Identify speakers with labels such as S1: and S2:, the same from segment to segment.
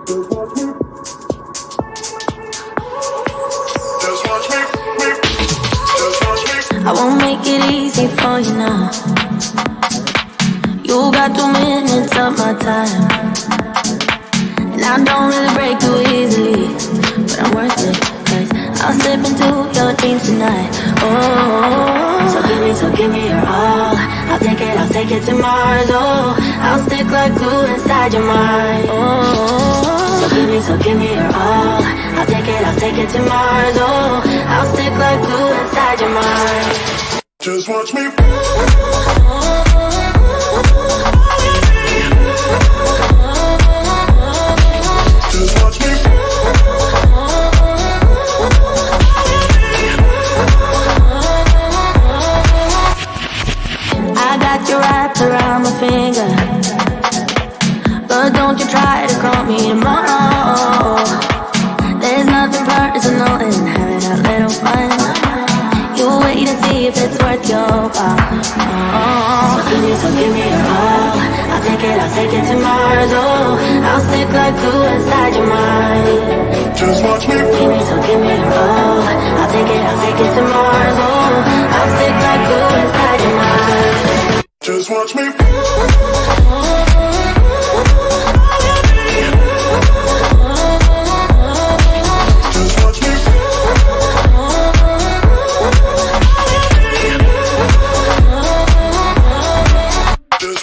S1: I won't make it easy for you now. You got 2 minutes of my time, and I don't really break too easily, but I'm worth it, 'cause I'll slip into your dreams tonight. Oh, so give me your all. I'll take it to Mars. Oh, I'll stick like glue inside your mind. Oh, so give me your all. I'll take it to Mars. Oh, I'll stick like glue inside your mind.
S2: Just watch me. Just watch me.
S1: I got you wrapped around my finger, but don't you try to call me tomorrow. There's nothing personal in having a little fun. You wait and see if it's worth your while. So give me your all. I'll take it to Mars. Oh, I'll stick like glue inside your mind.
S2: Just watch me.
S1: Give me your all. I'll take it to Mars. Oh, I'll stick like glue inside your mind.
S2: Just watch me.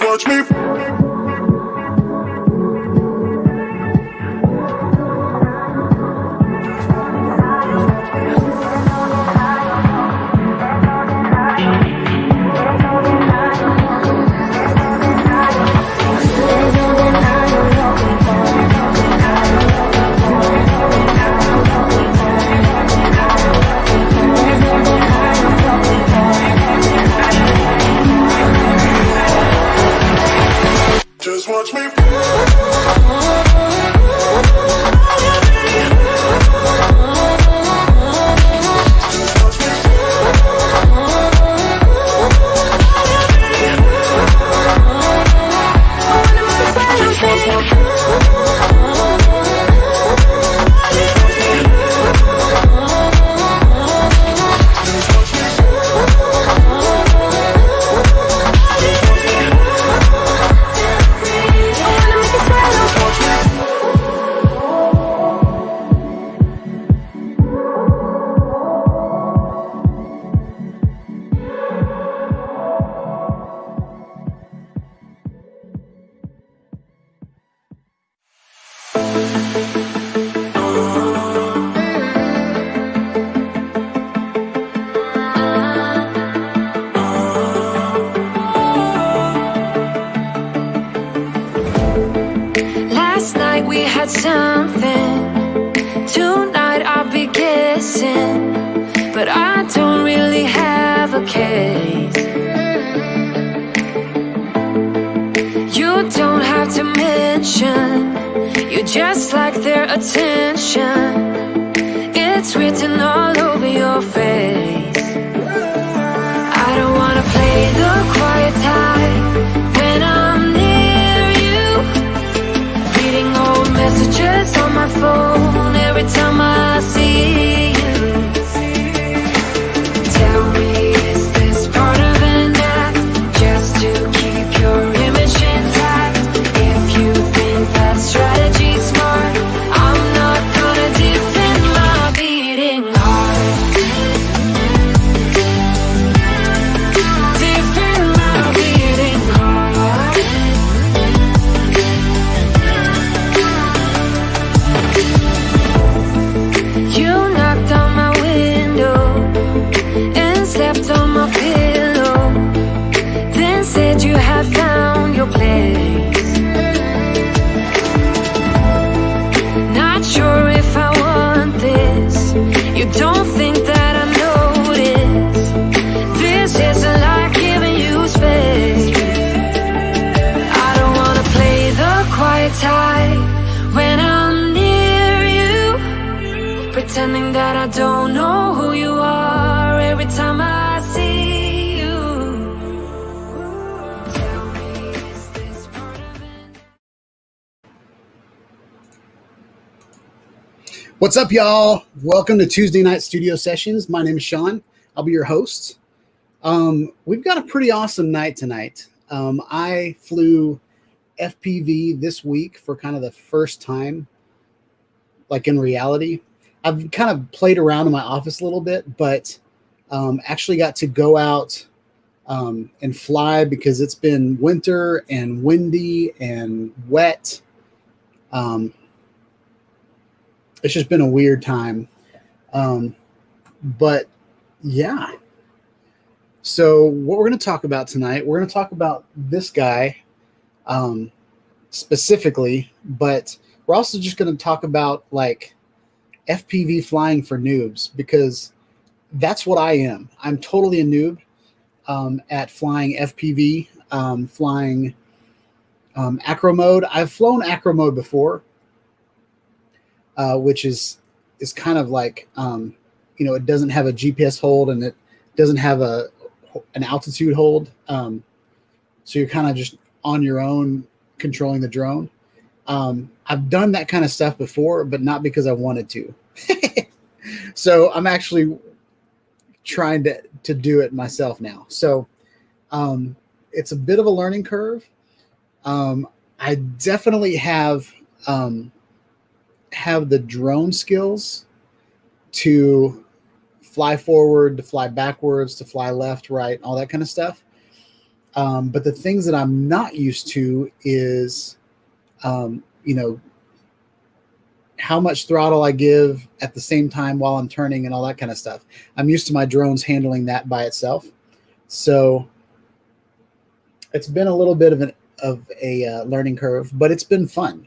S2: Watch me. Just watch me.
S3: Something tonight I'll be guessing, but I don't really have a case. You don't have to mention, you just like their attention. It's written all over your face. I don't wanna play the quiet type when I'm near you, reading old messages on my phone every time I see you. Tell me, is this part of an act, just to keep your image intact? If you think that strategy's smart, I'm not gonna defend my beating heart. Defend my beating heart. You knocked on my window and slept on my pillow, then said you had found your place. Not sure if I want this. You don't think that I notice. This isn't like giving you space. I don't wanna play the quiet type when I'm near you, pretending that I don't know who you are every time I see you. Tell me, is this part of it?
S4: What's up, y'all? Welcome to Tuesday Night Studio Sessions. My name is Sean. I'll be your host. We've got a pretty awesome night tonight. I flew FPV this week for kind of the first time, like in reality. I've kind of played around in my office a little bit, but actually got to go out and fly because it's been winter and windy and wet. It's just been a weird time. But yeah. So what we're going to talk about tonight, we're going to talk about this guy specifically, but we're also just going to talk about like FPV flying for noobs, because that's what I am. I'm totally a noob at flying FPV, flying acro mode. I've flown acro mode before. Which is kind of like, it doesn't have a GPS hold and it doesn't have an altitude hold. So you're kind of just on your own controlling the drone. I've done that kind of stuff before, but not because I wanted to. So I'm actually trying to do it myself now. So it's a bit of a learning curve. I definitely have the drone skills to fly forward, to fly backwards, to fly left, right, all that kind of stuff. But the things that I'm not used to is, how much throttle I give at the same time while I'm turning and all that kind of stuff. I'm used to my drones handling that by itself. So it's been a little bit of a learning curve, but it's been fun.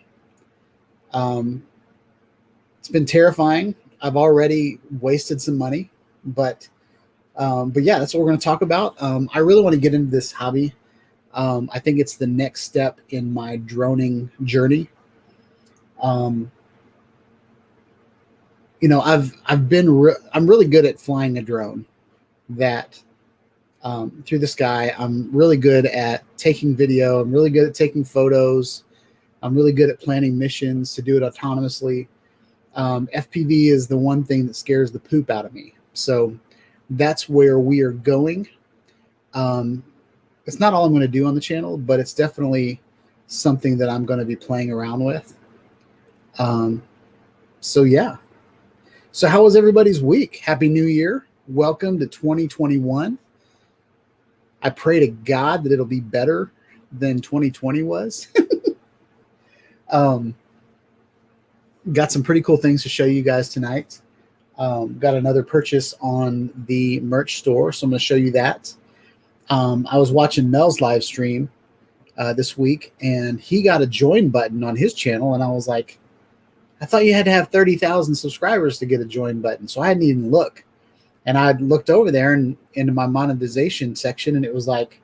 S4: It's been terrifying. I've already wasted some money, but yeah, that's what we're going to talk about. I really want to get into this hobby. I think it's the next step in my droning journey. I'm really good at flying a drone. That through the sky, I'm really good at taking video. I'm really good at taking photos. I'm really good at planning missions to do it autonomously. FPV is the one thing that scares the poop out of me. So that's where we are going. It's not all I'm going to do on the channel, but it's definitely something that I'm going to be playing around with. So yeah. So how was everybody's week? Happy New Year. Welcome to 2021. I pray to God that it'll be better than 2020 was. Got some pretty cool things to show you guys tonight. Got another purchase on the merch store, so I'm going to show you that. I was watching Mel's live stream this week, and he got a join button on his channel, and I was like, I thought you had to have 30,000 subscribers to get a join button, so I didn't even look. And I looked over there and into my monetization section, and it was like,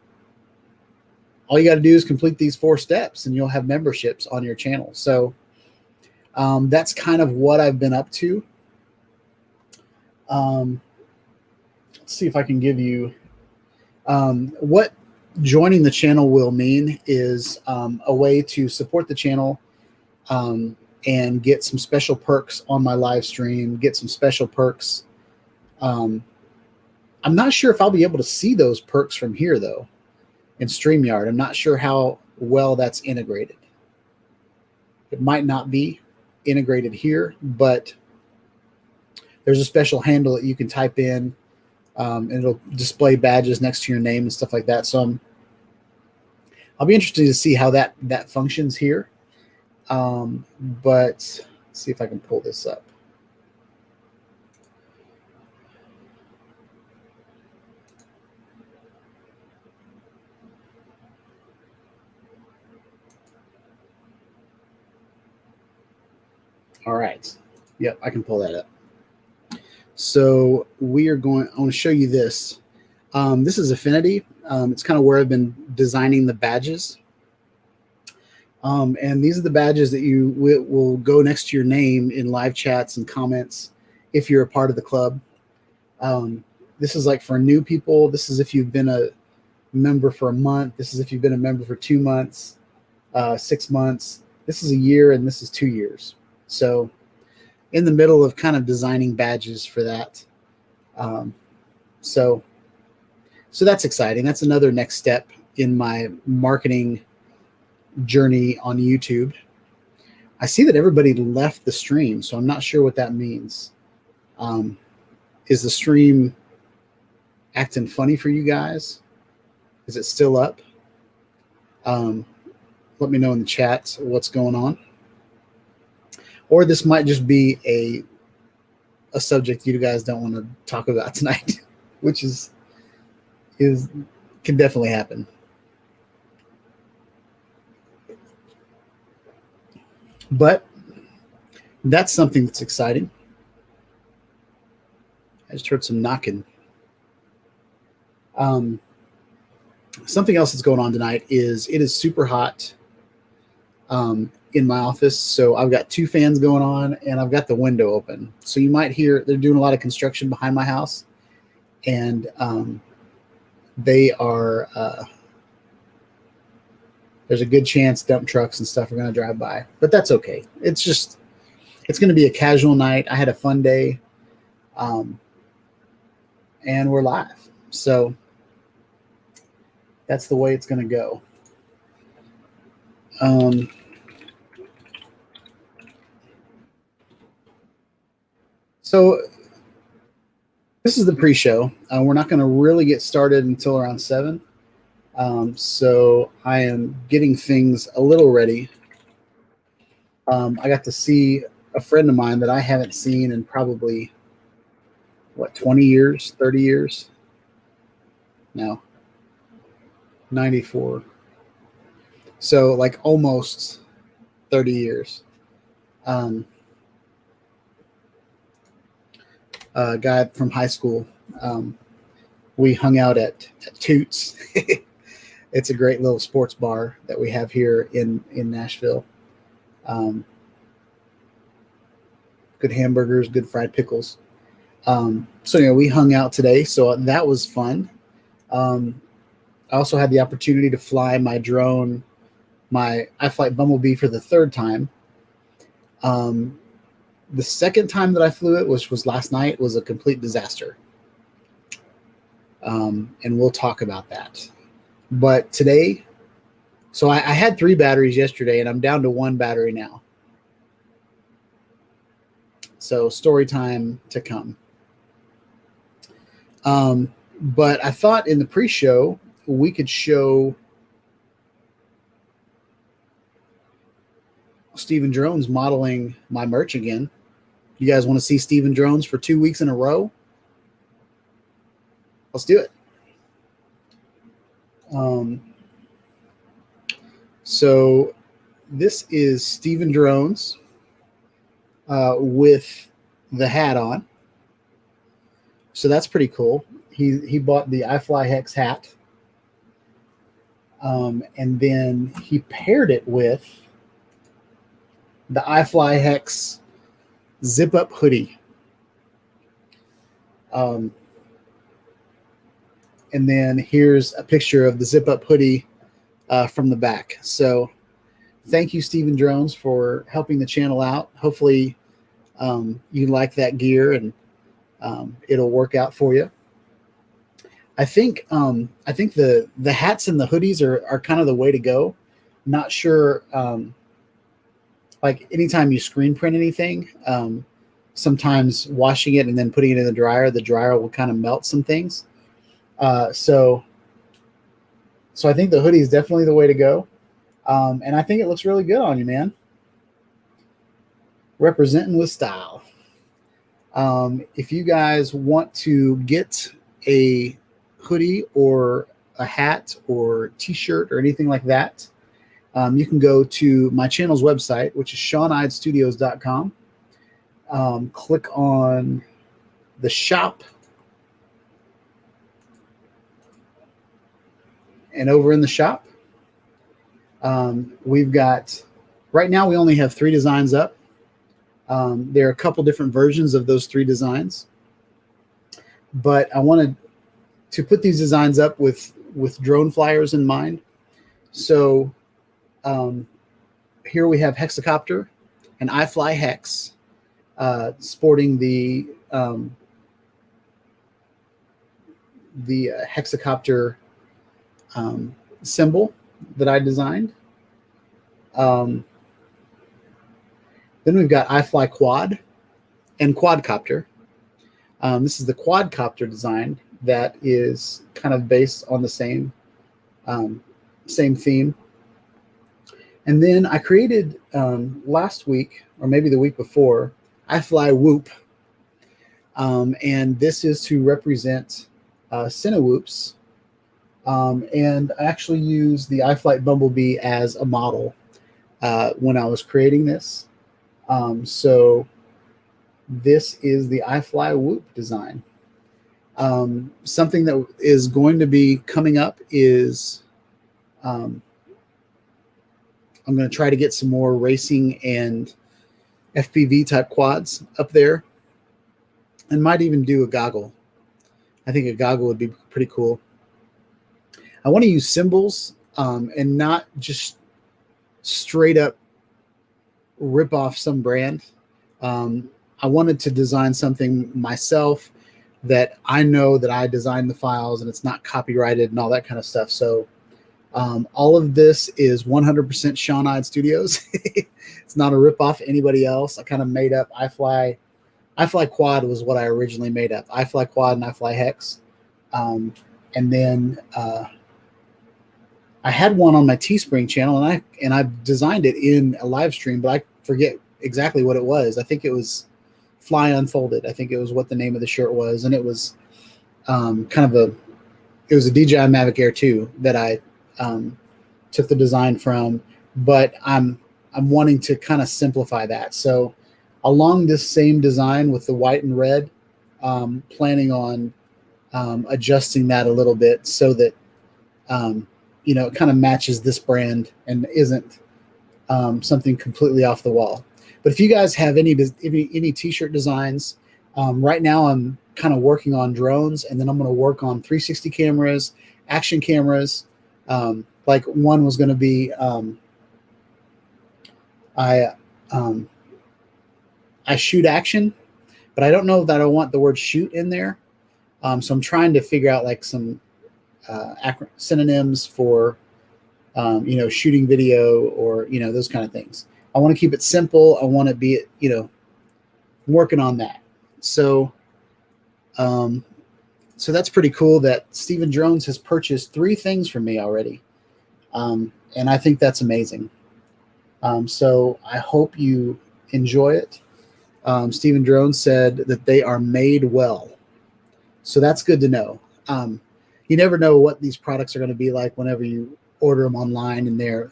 S4: all you got to do is complete these 4 steps, and you'll have memberships on your channel. So that's kind of what I've been up to. Let's see if I can give you what joining the channel will mean is a way to support the channel and get some special perks on my live stream, get some special perks. I'm not sure if I'll be able to see those perks from here, though, in StreamYard. I'm not sure how well that's integrated. It might not be integrated here, but there's a special handle that you can type in, and it'll display badges next to your name and stuff like that. So I'll be interested to see how that functions here. But let's see if I can pull this up. All right. Yep, I can pull that up. So I want to show you this. This is Affinity. It's kind of where I've been designing the badges. And these are the badges that you will go next to your name in live chats and comments if you're a part of the club. This is like for new people. This is if you've been a member for a month. This is if you've been a member for 2 months, 6 months. This is a year, and this is 2 years. So in the middle of kind of designing badges for that. So that's exciting. That's another next step in my marketing journey on YouTube. I see that everybody left the stream, so I'm not sure what that means. Is the stream acting funny for you guys? Is it still up? Let me know in the chat what's going on. Or this might just be a subject you guys don't want to talk about tonight, which can definitely happen. But that's something that's exciting. I just heard some knocking. Something else that's going on tonight is it is super hot in my office. So I've got 2 fans going on and I've got the window open. So you might hear they're doing a lot of construction behind my house, and they are there's a good chance dump trucks and stuff are going to drive by, but that's okay. It's going to be a casual night. I had a fun day, and we're live. So that's the way it's going to go. So this is the pre-show. We're not going to really get started until around 7. So I am getting things a little ready. I got to see a friend of mine that I haven't seen in probably, 20 years, 30 years? No. 94. So like almost 30 years. A guy from high school. We hung out at Toots. It's a great little sports bar that we have here in Nashville. Good hamburgers, good fried pickles. So we hung out today, so that was fun. I also had the opportunity to fly my drone, my iFlight Bumblebee, for the 3rd time. The 2nd time that I flew it, which was last night, was a complete disaster. And we'll talk about that. But today, so I had 3 batteries yesterday, and I'm down to 1 battery now. So story time to come. But I thought in the pre-show, we could show Steven Drones modeling my merch again. You guys want to see Steven Drones for 2 weeks in a row? Let's do it. So this is Steven Drones with the hat on. So that's pretty cool. He bought the iFly Hex hat. And then he paired it with the iFly Hex zip-up hoodie. And then here's a picture of the zip-up hoodie from the back. So thank you, Steven Drones, for helping the channel out. Hopefully you like that gear and it'll work out for you. I think the hats and the hoodies are kind of the way to go. Not sure, like anytime you screen print anything, sometimes washing it and then putting it in the dryer will kind of melt some things. So I think the hoodie is definitely the way to go. And I think it looks really good on you, man. Representing with style. If you guys want to get a hoodie or a hat or t-shirt or anything like that, you can go to my channel's website, which is SeanIdeStudios.com. Click on the shop. And over in the shop, we've got, right now we only have 3 designs up. There are a couple different versions of those 3 designs. But I wanted to put these designs up with drone flyers in mind. So here we have Hexacopter and iFly Hex sporting the hexacopter symbol that I designed. Then we've got iFly Quad and Quadcopter. This is the Quadcopter design that is kind of based on the same theme. And then I created last week, or maybe the week before, iFly Whoop. And this is to represent Cinewhoops. And I actually used the iFlight Bumblebee as a model when I was creating this. So this is the iFly Whoop design. Something that is going to be coming up is I'm going to try to get some more racing and FPV type quads up there, and might even do a goggle. I think a goggle would be pretty cool. I want to use symbols and not just straight up rip off some brand. I wanted to design something myself that I know that I designed the files and it's not copyrighted and all that kind of stuff. So all of this is 100% Sean-eyed Studios. It's not a rip off anybody else. I kind of made up iFly Quad was what I originally made up. iFly Quad and iFly Hex. And then I had one on my Teespring channel, and I designed it in a live stream, but I forget exactly what it was. I think it was Fly Unfolded. I think it was what the name of the shirt was, and it was it was a DJI Mavic Air 2 that I took the design from, but I'm wanting to kind of simplify that. So along this same design with the white and red, planning on adjusting that a little bit so that it kind of matches this brand and isn't something completely off the wall. But if you guys have any t-shirt designs, right now I'm kind of working on drones, and then I'm going to work on 360 cameras, action cameras. Like one was going to be I shoot action, but I don't know that I want the word shoot in there. So I'm trying to figure out like some synonyms for shooting video, or those kind of things. I want to keep it simple. I want to be working on that. So that's pretty cool that Steven Drones has purchased 3 things from me already, and I think that's amazing. So I hope you enjoy it. Steven Drones said that they are made well, so that's good to know. You never know what these products are going to be like whenever you order them online, and they're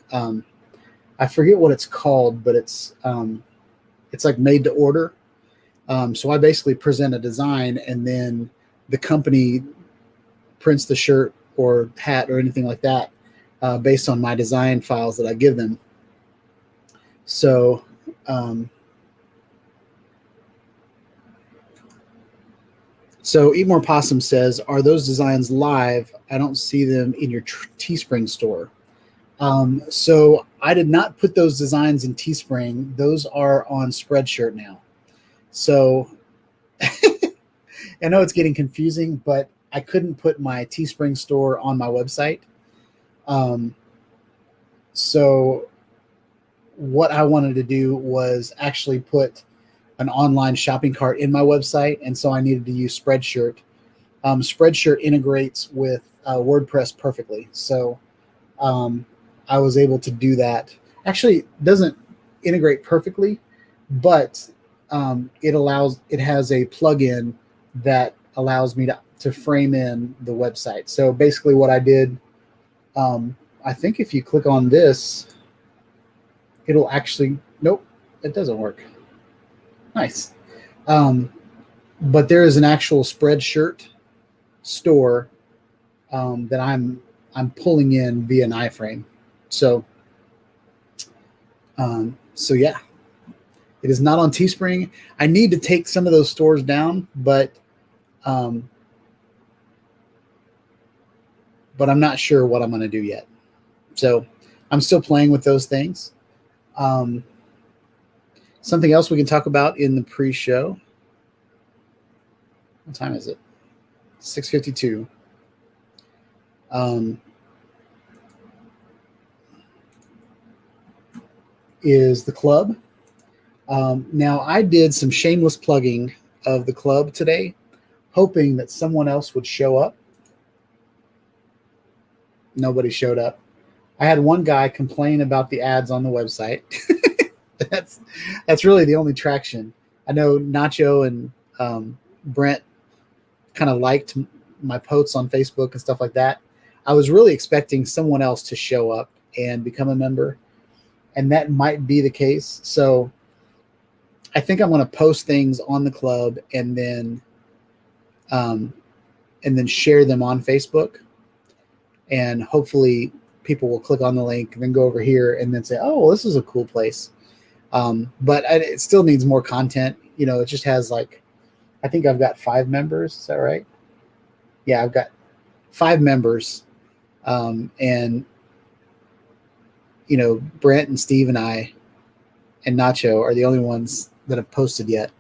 S4: I forget what it's called, but it's like made to order. So I basically present a design, and then the company prints the shirt or hat or anything like that based on my design files that I give them. So Eat More Possum says, are those designs live? I don't see them in your Teespring store. So I did not put those designs in Teespring. Those are on Spreadshirt now. So I know it's getting confusing, but I couldn't put my Teespring store on my website. So what I wanted to do was actually put an online shopping cart in my website, and so I needed to use Spreadshirt. Spreadshirt integrates with WordPress perfectly, so I was able to do that. Actually, it doesn't integrate perfectly, but it has a plugin that allows me to frame in the website. So basically what I did, I think if you click on this, it'll actually, nope, it doesn't work. Nice. But there is an actual Spreadshirt store that I'm pulling in via an iframe. So yeah, it is not on Teespring. I need to take some of those stores down, but I'm not sure what I'm going to do yet. So I'm still playing with those things. Something else we can talk about in the pre-show. What time is it? 6:52. Is the club. Now, I did some shameless plugging of the club today, hoping that someone else would show up. Nobody showed up. I had one guy complain about the ads on the website. That's really the only traction. I know Nacho and Brent kind of liked my posts on Facebook and stuff like that. I was really expecting someone else to show up and become a member, and that might be the case. So I think I'm going to post things on the club and then share them on Facebook, and hopefully people will click on the link and then go over here and then say, oh, well, this is a cool place. But it still needs more content. You know, it just has like, I think I've got 5 members. Is that right? Yeah, I've got 5 members. And, you know, Brent and Steve and I and Nacho are the only ones that have posted yet.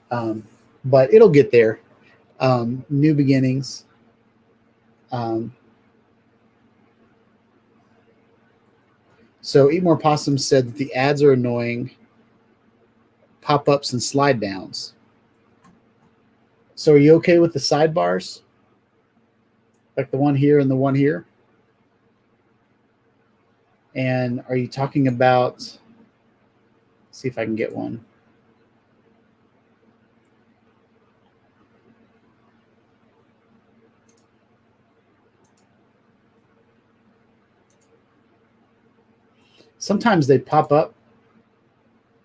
S4: But it'll get there. New beginnings. So Eat More Possum said that the ads are annoying, pop-ups and slide downs. So are you okay with the sidebars? Like the one here and the one here? And are you talking about, let's see if I can get one. Sometimes they pop up.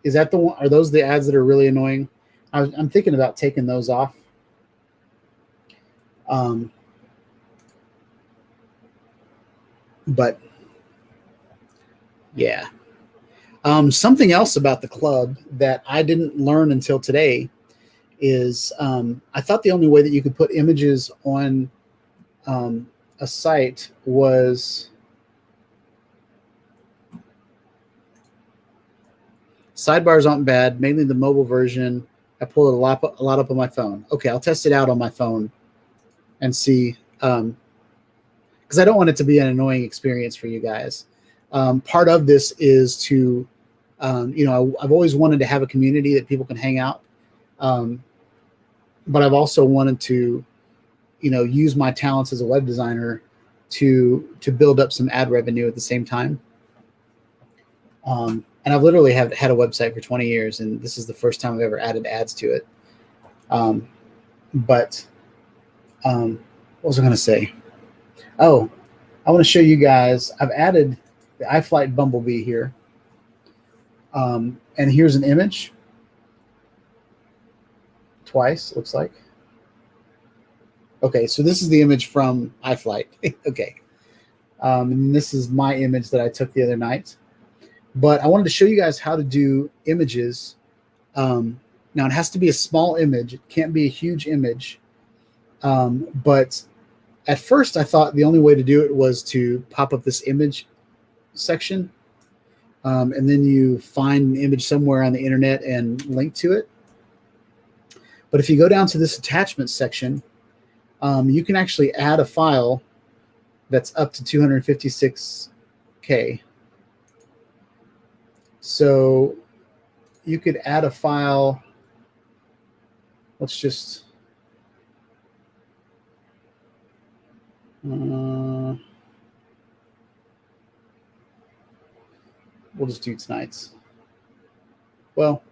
S4: Is that the one? Are those the ads that are really annoying? I'm thinking about taking those off. But yeah. Something else about the club that I didn't learn until today is I thought the only way that you could put images on a site was sidebars aren't bad, mainly the mobile version. I pull it a lot up on my phone. Okay, I'll test it out on my phone and see, because I don't want it to be an annoying experience for you guys. Part of this is to, you know, I've always wanted to have a community that people can hang out, but I've also wanted to, you know, use my talents as a web designer to build up some ad revenue at the same time. And I've literally had a website for 20 years, and this is the first time I've ever added ads to it. What was I going to say? Oh, I want to show you guys. I've added the iFlight Bumblebee here. And here's an image. Twice, looks like. Okay, so this is the image from iFlight. Okay. And this is my image that I took the other night. But I wanted to show you guys how to do images. Now, it has to be a small image. It can't be a huge image. But at first, I thought the only way to do it was to pop up this image section. And then you find an image somewhere on the internet and link to it. But if you go down to this attachment section, you can actually add a file that's up to 256K. So you could add a file. Let's just we'll just do tonight's. Well,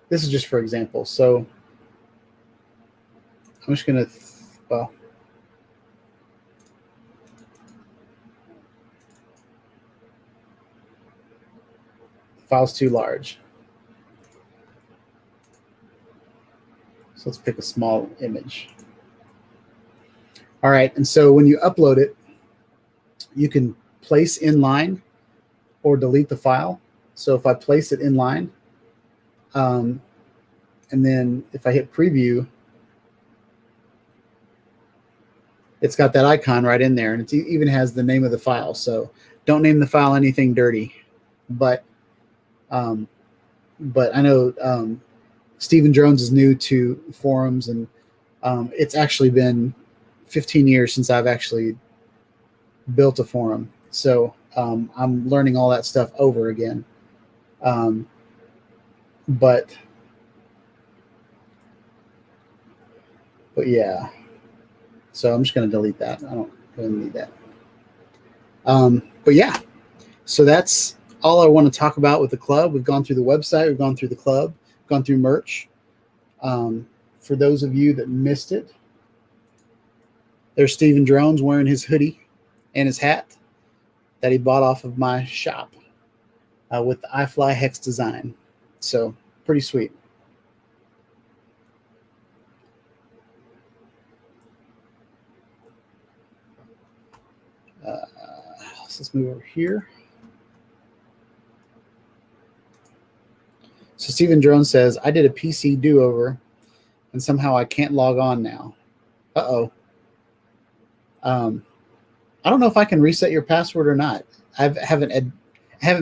S4: this is just for example. So I'm just gonna well. File's too large. So let's pick a small image. All right, and so when you upload it, you can place inline or delete the file. So if I place it inline, and then if I hit preview, it's got that icon right in there, and it even has the name of the file. So don't name the file anything dirty, but but I know Stephen Drones is new to forums, and it's actually been 15 years since I've actually built a forum. So I'm learning all that stuff over again. But yeah, so I'm just going to delete that. I don't really need that. But yeah, so that's all I want to talk about with the club. We've gone through the website, we've gone through the club, gone through merch. For those of you that missed it, there's Steven Drones wearing his hoodie and his hat that he bought off of my shop with the iFly Hex design. So pretty sweet. So let's move over here. So Steven Drones says, I did a PC do-over and somehow I can't log on now. Uh-oh. I don't know if I can reset your password or not. I haven't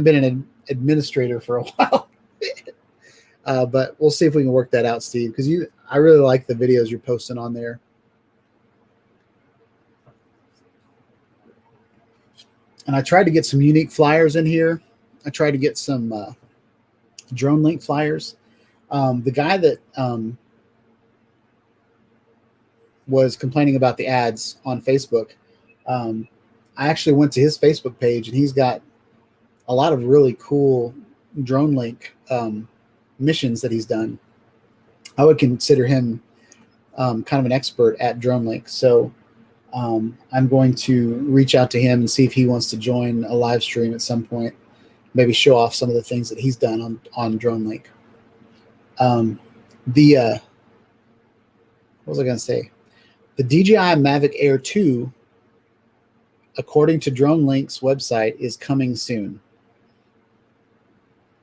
S4: been an administrator for a while. But we'll see if we can work that out, Steve, because I really like the videos you're posting on there. And I tried to get some unique flyers in here. I tried to get some drone link flyers. The guy that was complaining about the ads on Facebook, I actually went to his Facebook page, and he's got a lot of really cool drone link missions that he's done. I would consider him kind of an expert at drone link. So I'm going to reach out to him and see if he wants to join a live stream at some point, maybe show off some of the things that he's done on drone link. What was I going to say? The DJI Mavic Air 2, according to Drone Link's website, is coming soon.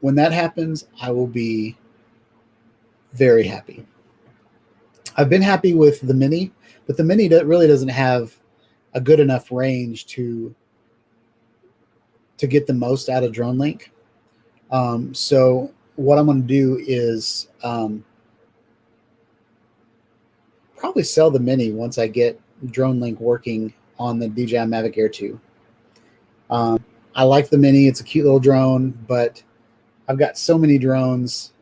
S4: When that happens, I will be very happy. I've been happy with the Mini, but the Mini really doesn't have a good enough range to get the most out of Drone Link. So what I'm going to do is probably sell the Mini once I get Drone Link working on the DJI Mavic Air 2. I like the Mini. It's a cute little drone, but I've got so many drones.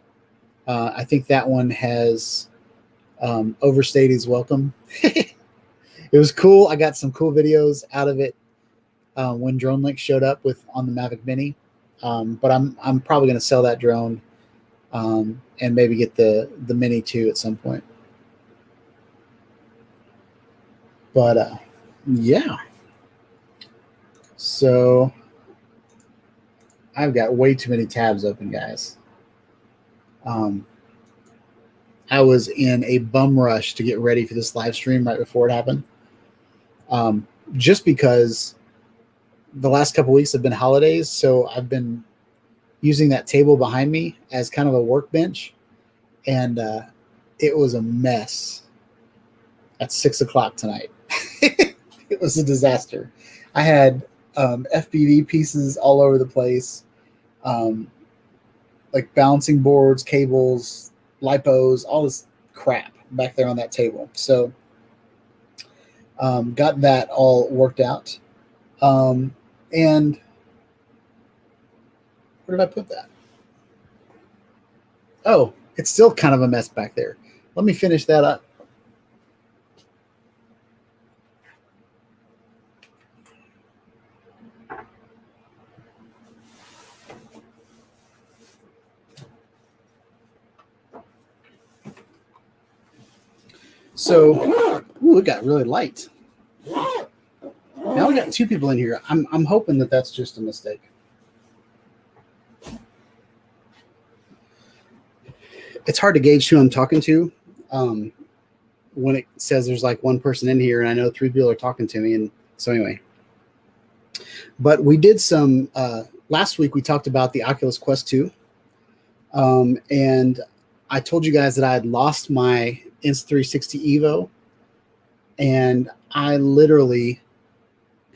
S4: I think that one has overstayed its welcome. It was cool. I got some cool videos out of it when Drone Link showed up on the Mavic Mini. But I'm probably going to sell that drone and maybe get the Mini too at some point. But yeah. So I've got way too many tabs open, guys. I was in a bum rush to get ready for this live stream right before it happened. Just because the last couple weeks have been holidays, so I've been using that table behind me as kind of a workbench, and it was a mess at 6 o'clock tonight. It was a disaster. I had FPV pieces all over the place, like balancing boards, cables, lipos, all this crap back there on that table. So got that all worked out. And where did I put that? Oh, it's still kind of a mess back there. Let me finish that up. So, ooh, it got really light. Now we got two people in here. I'm hoping that that's just a mistake. It's hard to gauge who I'm talking to when it says there's like one person in here, and I know 3 people are talking to me. And so anyway, but we did some last week. We talked about the Oculus Quest 2, and I told you guys that I had lost my Insta360 Evo, and I literally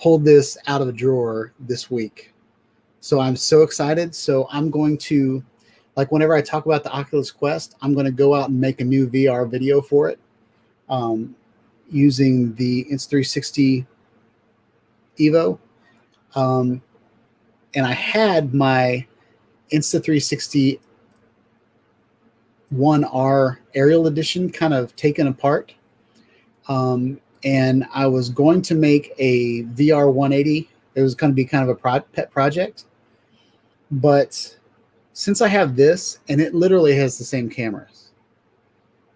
S4: pulled this out of a drawer this week. So I'm so excited. So I'm going to Like whenever I talk about the Oculus Quest, I'm going to go out and make a new VR video for it using the Insta360 Evo. And I had my Insta360 1R aerial edition kind of taken apart. And I was going to make a VR 180. It was going to be kind of a pet project. But since I have this, and it literally has the same cameras.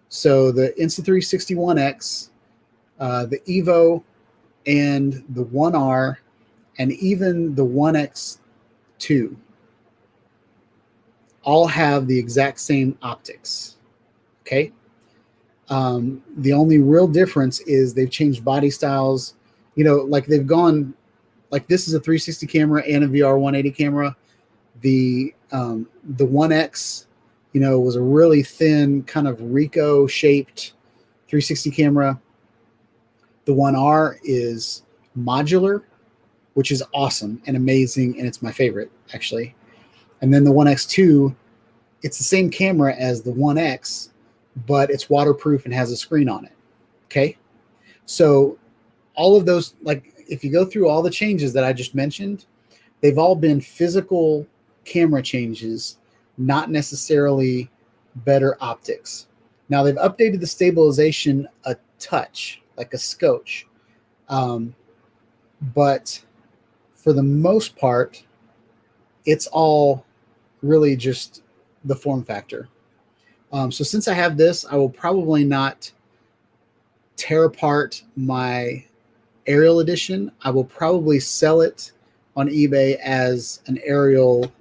S4: So the Insta360 1X, the Evo, and the 1R, and even the 1X2 all have the exact same optics. Okay. The only real difference is they've changed body styles. You know, like they've gone, like this is a 360 camera and a VR 180 camera. The 1X, you know, was a really thin kind of Ricoh shaped 360 camera. The 1R is modular, which is awesome and amazing, and it's my favorite actually. And then the 1X2, it's the same camera as the 1X, but it's waterproof and has a screen on it. Okay. So all of those, like if you go through all the changes that I just mentioned, they've all been physical camera changes, not necessarily better optics. Now they've updated the stabilization a touch, like a scotch. But for the most part, it's all really just the form factor. So since I have this, I will probably not tear apart my aerial edition. I will probably sell it on eBay as an aerial,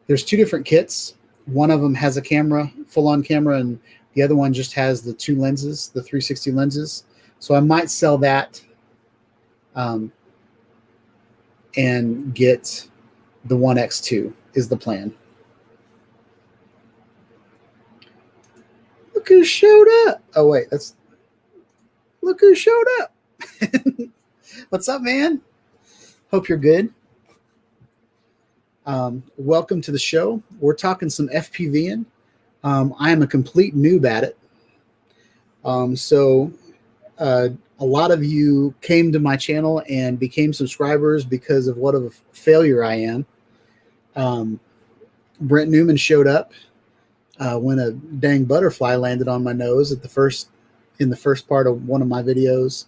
S4: there's two different kits. One of them has a camera, full-on camera, and the other one just has the two lenses, the 360 lenses. So I might sell that and get the 1X2 is the plan. Look who showed up. Oh, wait, look who showed up. What's up, man? Hope you're good. Welcome to the show. We're talking some FPVing. I am a complete noob at it. So a lot of you came to my channel and became subscribers because of what of a failure I am. Brent Newman showed up when a dang butterfly landed on my nose in the first part of one of my videos.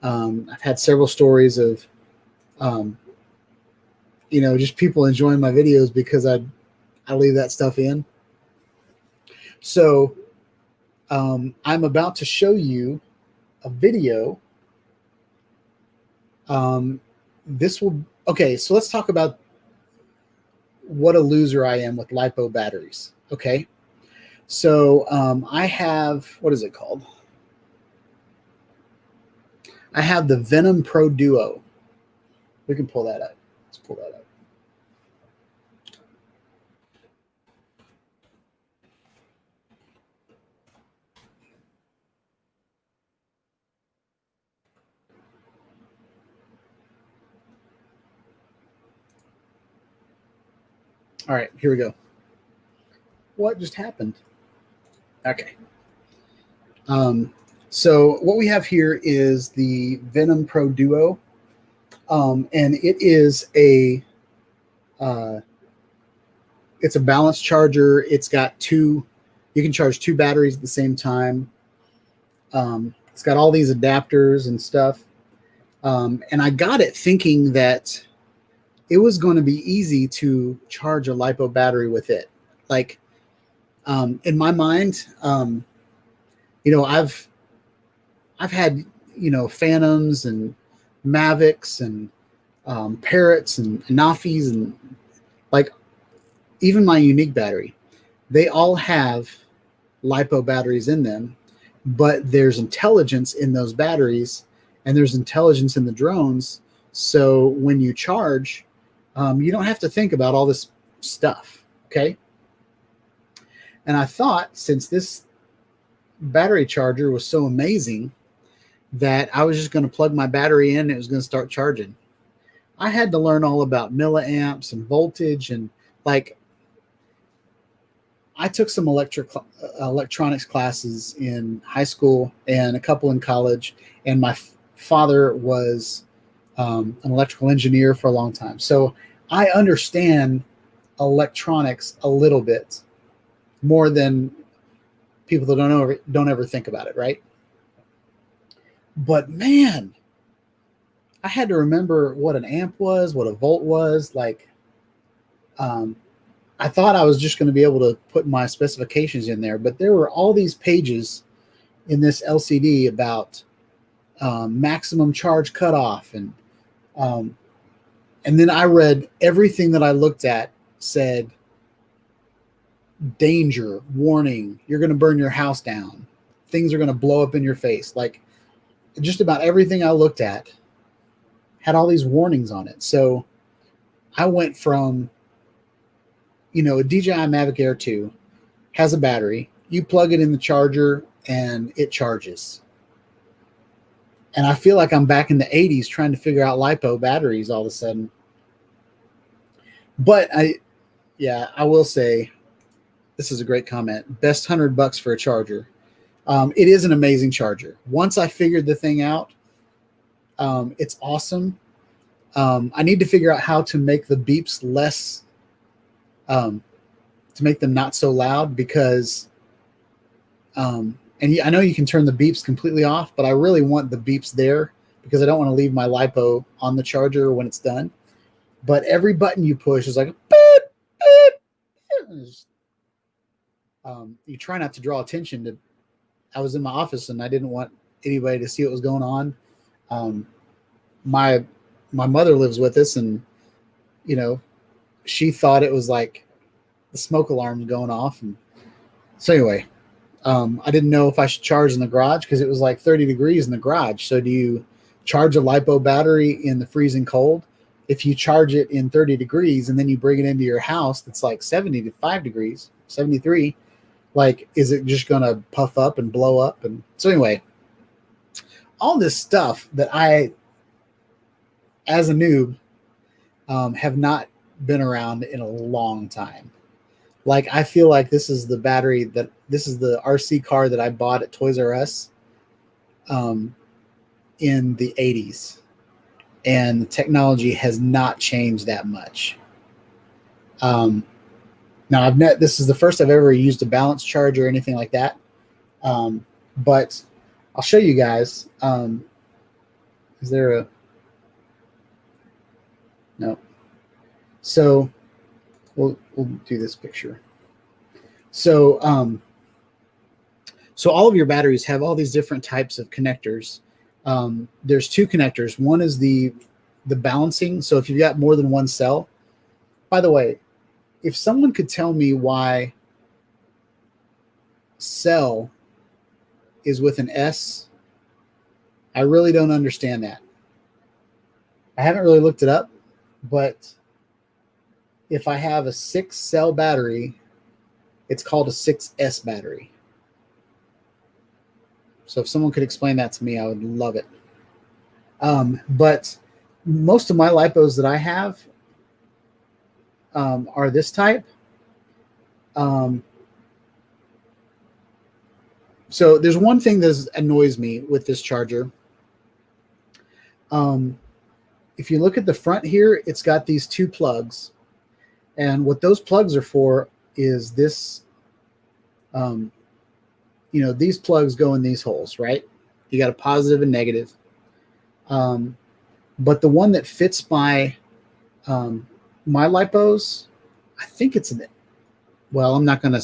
S4: I've had several stories of, you know, just people enjoying my videos because I leave that stuff in. So I'm about to show you a video. Okay, so let's talk about what a loser I am with Lipo batteries. Okay, so I have, what is it called? I have the Venom Pro Duo. We can pull that up. Let's pull that up. All right, here we go. What just happened? Okay. So what we have here is the Venom Pro Duo, and it is it's a balance charger. It's got you can charge two batteries at the same time. It's got all these adapters and stuff. And I got it thinking that it was going to be easy to charge a Lipo battery with it. Like, in my mind, you know, I've had, you know, Phantoms and Mavics and Parrots and Nafis, and like even my Unique battery, they all have Lipo batteries in them, but there's intelligence in those batteries and there's intelligence in the drones. So when you charge, you don't have to think about all this stuff. Okay. And I thought, since this battery charger was so amazing, that I was just going to plug my battery in and it was going to start charging. I had to learn all about milliamps and voltage, and like I took some electronics classes in high school and a couple in college, and my father was an electrical engineer for a long time. So I understand electronics a little bit more than people that don't ever think about it, right? But man, I had to remember what an amp was, what a volt was. Like, I thought I was just going to be able to put my specifications in there, but there were all these pages in this LCD about maximum charge cutoff, and then I read everything that I looked at said danger, warning, you're going to burn your house down, things are going to blow up in your face. Like, just about everything I looked at had all these warnings on it. So I went from, a DJI Mavic Air 2 has a battery. You plug it in the charger and it charges. And I feel like I'm back in the 80s trying to figure out Lipo batteries all of a sudden. But I will say, this is a great comment. Best $100 for a charger. It is an amazing charger. Once I figured the thing out, it's awesome. I need to figure out how to make the beeps less, to make them not so loud, because, and I know you can turn the beeps completely off, but I really want the beeps there because I don't want to leave my Lipo on the charger when it's done. But every button you push is like, beep, beep, beep. You try not to draw attention to. I was in my office and I didn't want anybody to see what was going on. My mother lives with us, and she thought it was like the smoke alarm going off. And so anyway, I didn't know if I should charge in the garage because it was like 30 degrees in the garage. So do you charge a Lipo battery in the freezing cold? If you charge it in 30 degrees and then you bring it into your house that's like 75 degrees, 73, like, is it just going to puff up and blow up? And so anyway, all this stuff that I, as a noob, have not been around in a long time. Like, I feel like this is the RC car that I bought at Toys R Us in the 80s. And the technology has not changed that much. Now, this is the first I've ever used a balance charge or anything like that. But I'll show you guys. Is there a... No. So we'll do this picture. So all of your batteries have all these different types of connectors. There's two connectors. One is the balancing. So if you've got more than one cell, by the way, if someone could tell me why cell is with an S, I really don't understand that. I haven't really looked it up, but if I have a 6-cell battery, it's called a 6S battery. So if someone could explain that to me, I would love it. But most of my Lipos that I have are this type. So there's one thing that annoys me with this charger. If you look at the front here, it's got these two plugs. And what those plugs are for is this, these plugs go in these holes, right? You got a positive and negative. But the one that fits my Lipos, I think it's well, I'm not gonna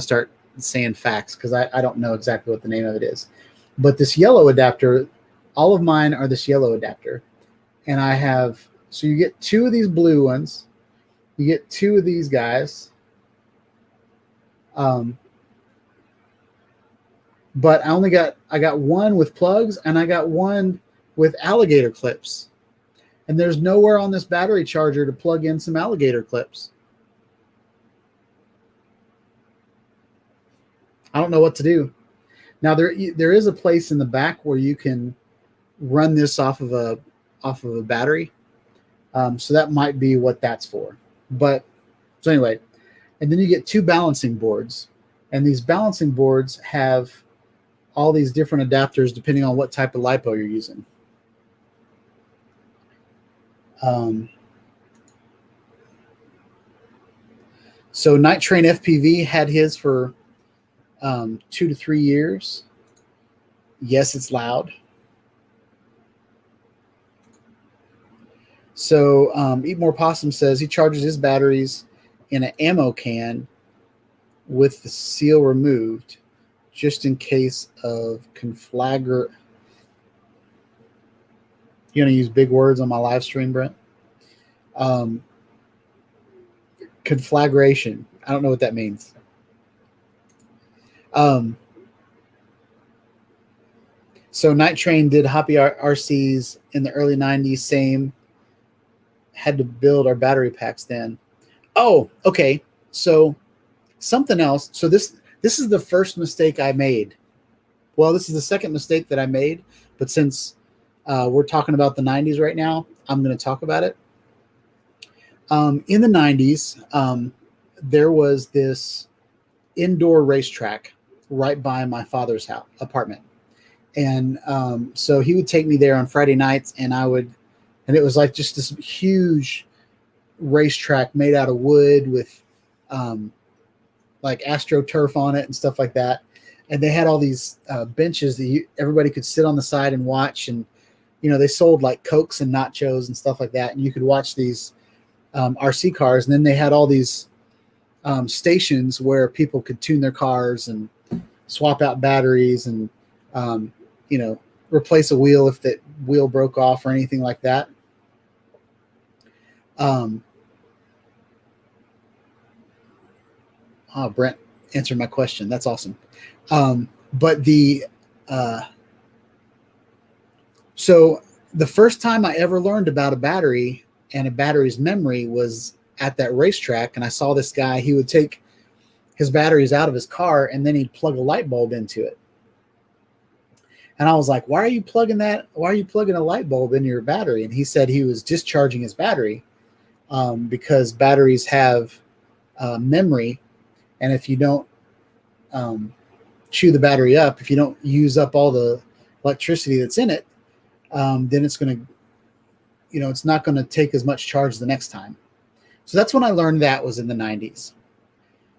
S4: start saying facts because I don't know exactly what the name of it is. But this yellow adapter, all of mine are this yellow adapter. And I have, so you get two of these blue ones, you get two of these guys. But I got one with plugs and I got one with alligator clips. And there's nowhere on this battery charger to plug in some alligator clips. I don't know what to do. Now there is a place in the back where you can run this off of a battery. So that might be what that's for. But so anyway, and then you get 2 balancing boards, and these balancing boards have all these different adapters depending on what type of LiPo you're using. So Night Train FPV had his for 2 to 3 years. Yes, it's loud. So Eat More Possum says he charges his batteries in an ammo can with the seal removed, just in case of conflagration. You gonna use big words on my live stream, Brent? Conflagration. I don't know what that means. So Night Train did Hoppy RCs in the early 90s. Same. Had to build our battery packs then. Oh, okay. So something else. So this is the first mistake I made. Well, this is the second mistake that I made. But since we're talking about the 90s right now, I'm going to talk about it. In the 90s, there was this indoor racetrack right by my father's house apartment. And so he would take me there on Friday nights, and it was like just this huge racetrack made out of wood with like AstroTurf on it and stuff like that. And they had all these benches that everybody could sit on the side and watch. And, you know, they sold like Cokes and nachos and stuff like that. And you could watch these RC cars. And then they had all these stations where people could tune their cars and swap out batteries and, you know, replace a wheel if that wheel broke off or anything like that. Brent answered my question. That's awesome. But so the first time I ever learned about a battery and a battery's memory was at that racetrack. And I saw this guy, he would take his batteries out of his car and then he'd plug a light bulb into it. And I was like, why are you plugging that? Why are you plugging a light bulb into your battery? And he said he was discharging his battery because batteries have memory. And if you don't chew the battery up, if you don't use up all the electricity that's in it, then it's going to, you know, it's not going to take as much charge the next time. So that's when I learned that was in the 90s.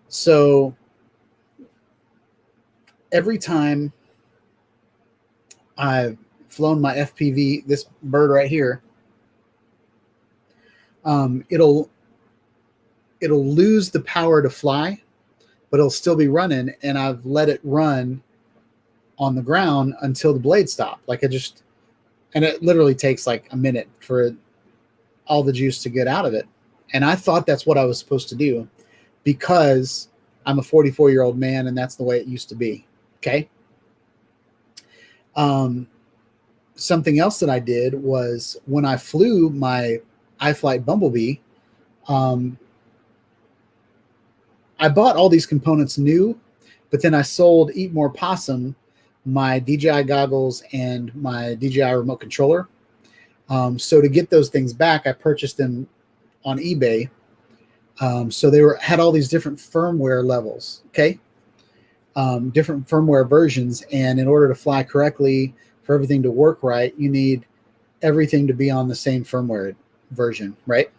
S4: So every time I've flown my FPV, this bird right here, it'll lose the power to fly, but it'll still be running. And I've let it run on the ground until the blade stopped. Like and it literally takes like a minute for all the juice to get out of it. And I thought that's what I was supposed to do because I'm a 44-year-old man and that's the way it used to be. Okay. Something else that I did was when I flew my iFlight Bumblebee, I bought all these components new, but then I sold Eat More Possum my DJI goggles and my DJI remote controller. So to get those things back, I purchased them on eBay. So they had all these different firmware levels, okay? Different firmware versions. And in order to fly correctly, for everything to work right, you need everything to be on the same firmware version, right?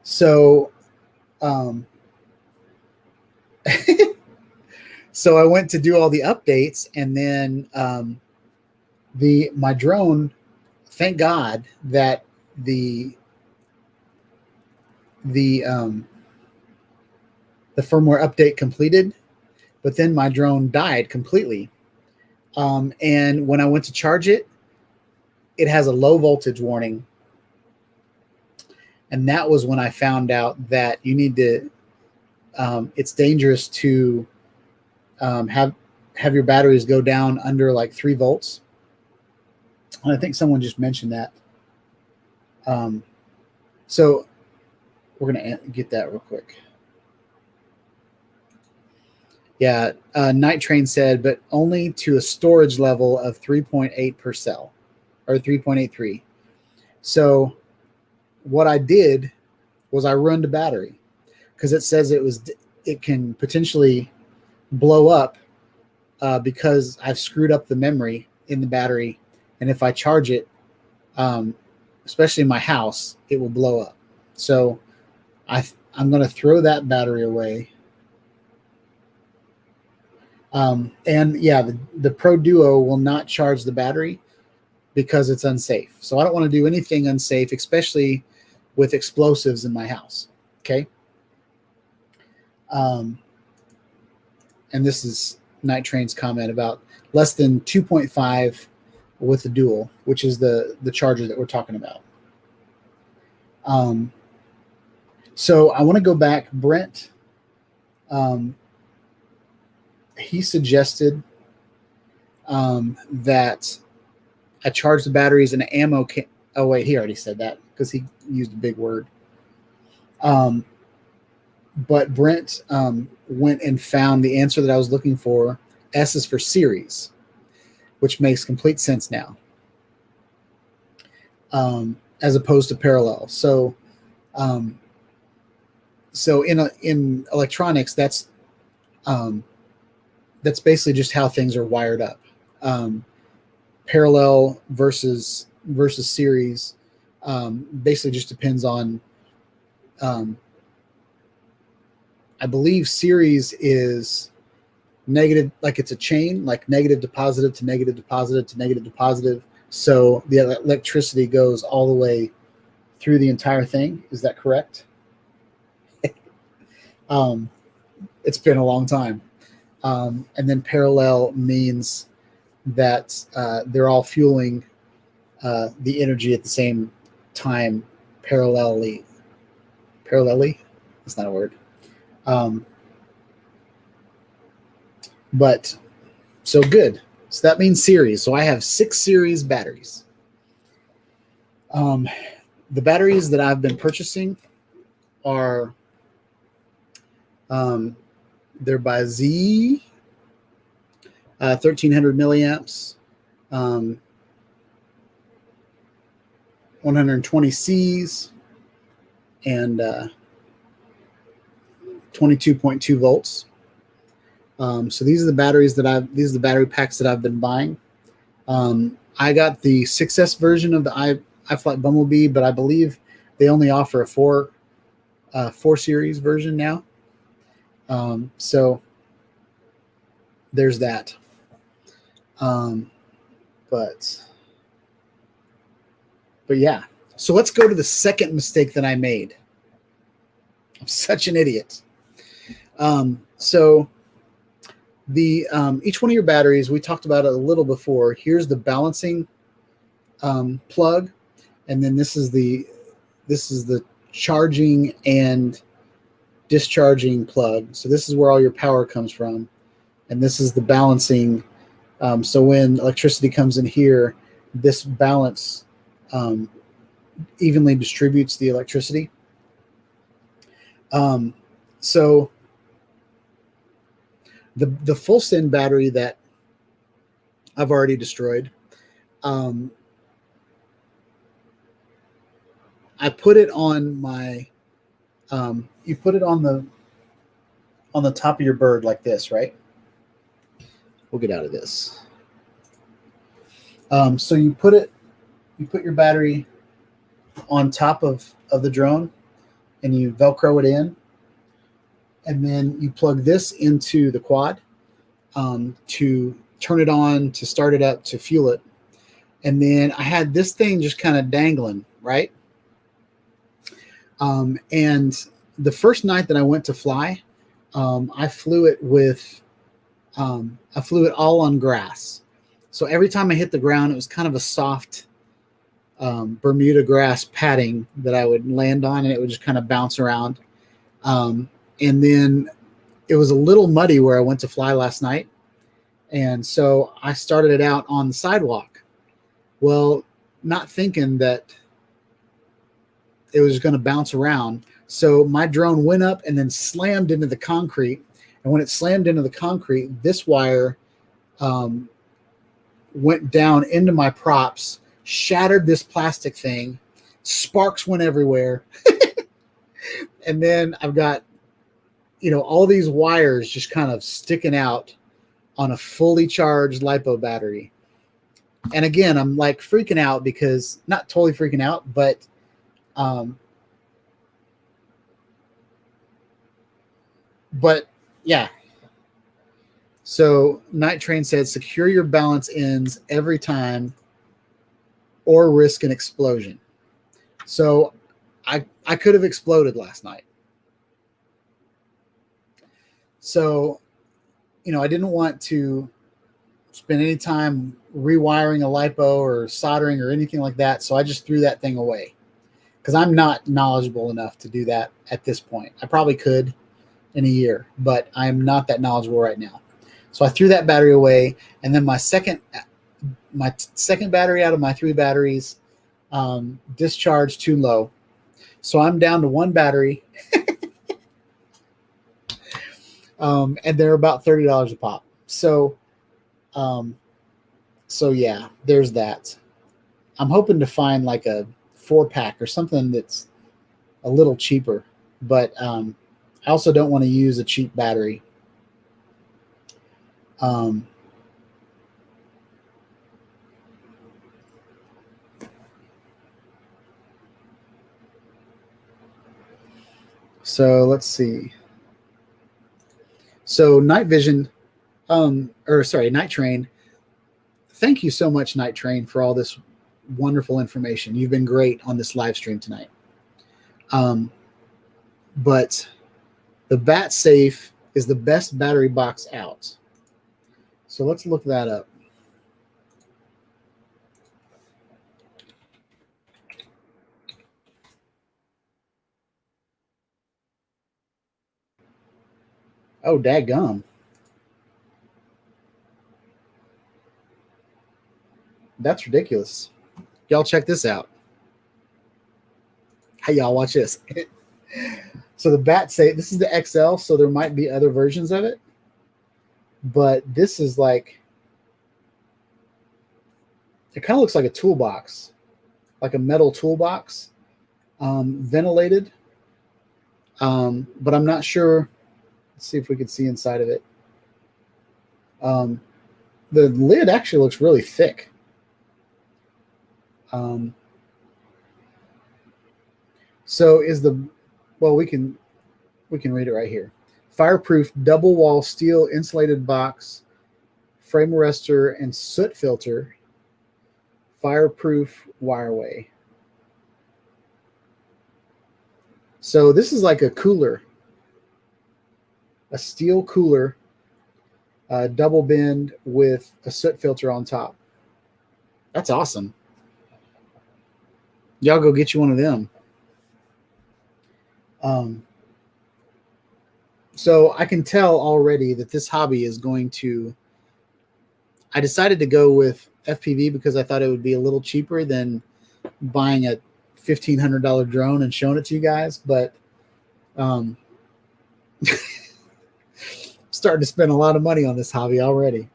S4: So, so I went to do all the updates, and then my drone, thank God that the firmware update completed, but then my drone died completely. And when I went to charge it, it has a low voltage warning. And that was when I found out that you need to, it's dangerous to have your batteries go down under like 3 volts. And I think someone just mentioned that. So we're going to get that real quick. Yeah, Night Train said, but only to a storage level of 3.8 per cell, or 3.83. So what I did was I ruined the battery, because it says it can potentially blow up because I've screwed up the memory in the battery, and if I charge it, especially in my house, it will blow up. So I'm going to throw that battery away. And yeah, the Pro Duo will not charge the battery because it's unsafe. So I don't want to do anything unsafe, especially with explosives in my house. Okay. And this is Night Train's comment about less than 2.5 with the dual, which is the charger that we're talking about. So I want to go back. Brent, he suggested that I charge the batteries in an ammo can. Oh wait, he already said that because he used a big word. But Brent went and found the answer that I was looking for. S is for series, which makes complete sense now, as opposed to parallel. So, in electronics, that's basically just how things are wired up. Parallel versus series basically just depends on. I believe series is negative, like it's a chain, like negative to positive to negative to positive to negative to positive. So the electricity goes all the way through the entire thing. Is that correct? It's been a long time. And then parallel means that they're all fueling the energy at the same time parallelly. Parallelly? That's not a word. But so good. So that means series. So I have 6 series batteries. The batteries that I've been purchasing are they're by Z, 1300 milliamps, 120 Cs, and 22.2 volts. So these are the batteries these are the battery packs that I've been buying. I got the SucceX version of the iFlight Bumblebee, but I believe they only offer a 4 series version now. So there's that. But yeah. So let's go to the second mistake that I made. I'm such an idiot. So the each one of your batteries, we talked about it a little before. Here's the balancing plug, and then this is the charging and discharging plug. So this is where all your power comes from, and this is the balancing. So when electricity comes in here, this balance evenly distributes the electricity. So the full send battery that I've already destroyed, I put it on my, you put it on the top of your bird like this, right? We'll get out of this. So you put your battery on top of the drone, and you Velcro it in, and then you plug this into the quad to turn it on, to start it up, to fuel it. And then I had this thing just kind of dangling, right? And the first night that I went to fly, I flew it all on grass. So every time I hit the ground, it was kind of a soft Bermuda grass padding that I would land on, and it would just kind of bounce around. And then it was a little muddy where I went to fly last night. And so I started it out on the sidewalk. Well, not thinking that it was going to bounce around. So my drone went up and then slammed into the concrete. And when it slammed into the concrete, this wire went down into my props, shattered this plastic thing, Sparks went everywhere. And then I've got, all these wires just kind of sticking out on a fully charged Lipo battery. And again, I'm like freaking out because, not totally freaking out, but yeah. So Night Train said, secure your balance ends every time or risk an explosion. So I could have exploded last night. So, I didn't want to spend any time rewiring a Lipo or soldering or anything like that. So I just threw that thing away because I'm not knowledgeable enough to do that at this point. I probably could in a year, but I'm not that knowledgeable right now. So I threw that battery away, and then my second battery out of my 3 batteries discharged too low. So I'm down to 1 battery, and they're about $30 a pop. So yeah, there's that. I'm hoping to find like a 4-pack or something that's a little cheaper, but I also don't want to use a cheap battery. So let's see. So Night Train. Thank you so much, Night Train, for all this wonderful information. You've been great on this live stream tonight. But the Bat Safe is the best battery box out. So let's look that up. Oh, daggum. That's ridiculous. Y'all check this out. Hey, y'all, watch this. So the Bat Safe, this is the XL, so there might be other versions of it. But this is like, it kind of looks like a toolbox, like a metal toolbox, ventilated. But I'm not sure. Let's see if we can see inside of it. The lid actually looks really thick. So we can read it right here. Fireproof double wall steel insulated box, frame arrestor and soot filter, fireproof wireway. So this is like a cooler, a steel cooler, double bend with a soot filter on top. That's awesome. Y'all go get you one of them. So I can tell already that this hobby is going to, I decided to go with FPV because I thought it would be a little cheaper than buying a $1,500 drone and showing it to you guys. But starting to spend a lot of money on this hobby already.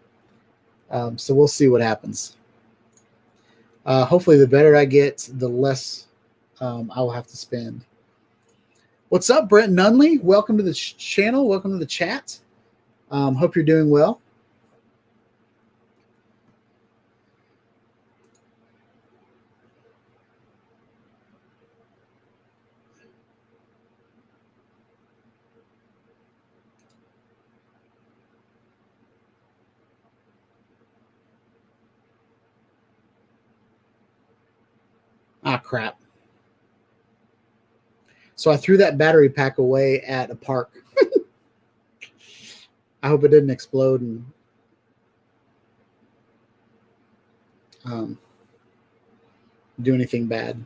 S4: So we'll see what happens. Hopefully the better I get, the less I will have to spend. What's up, Brent Nunley? Welcome to the channel. Welcome to the chat. Hope you're doing well. Ah, crap. So I threw that battery pack away at a park. I hope it didn't explode and do anything bad.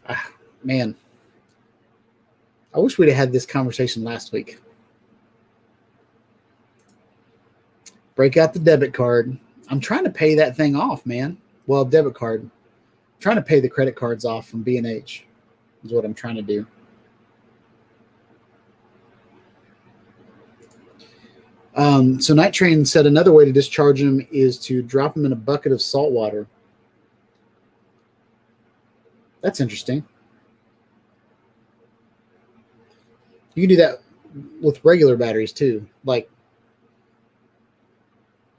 S4: Ah, man. I wish we'd have had this conversation last week. Break out the debit card. I'm trying to pay that thing off, man. Well, debit card. Trying to pay the credit cards off from B&H is what I'm trying to do. So Night Train said another way to discharge them is to drop them in a bucket of salt water That's interesting. You can do that with regular batteries too. Like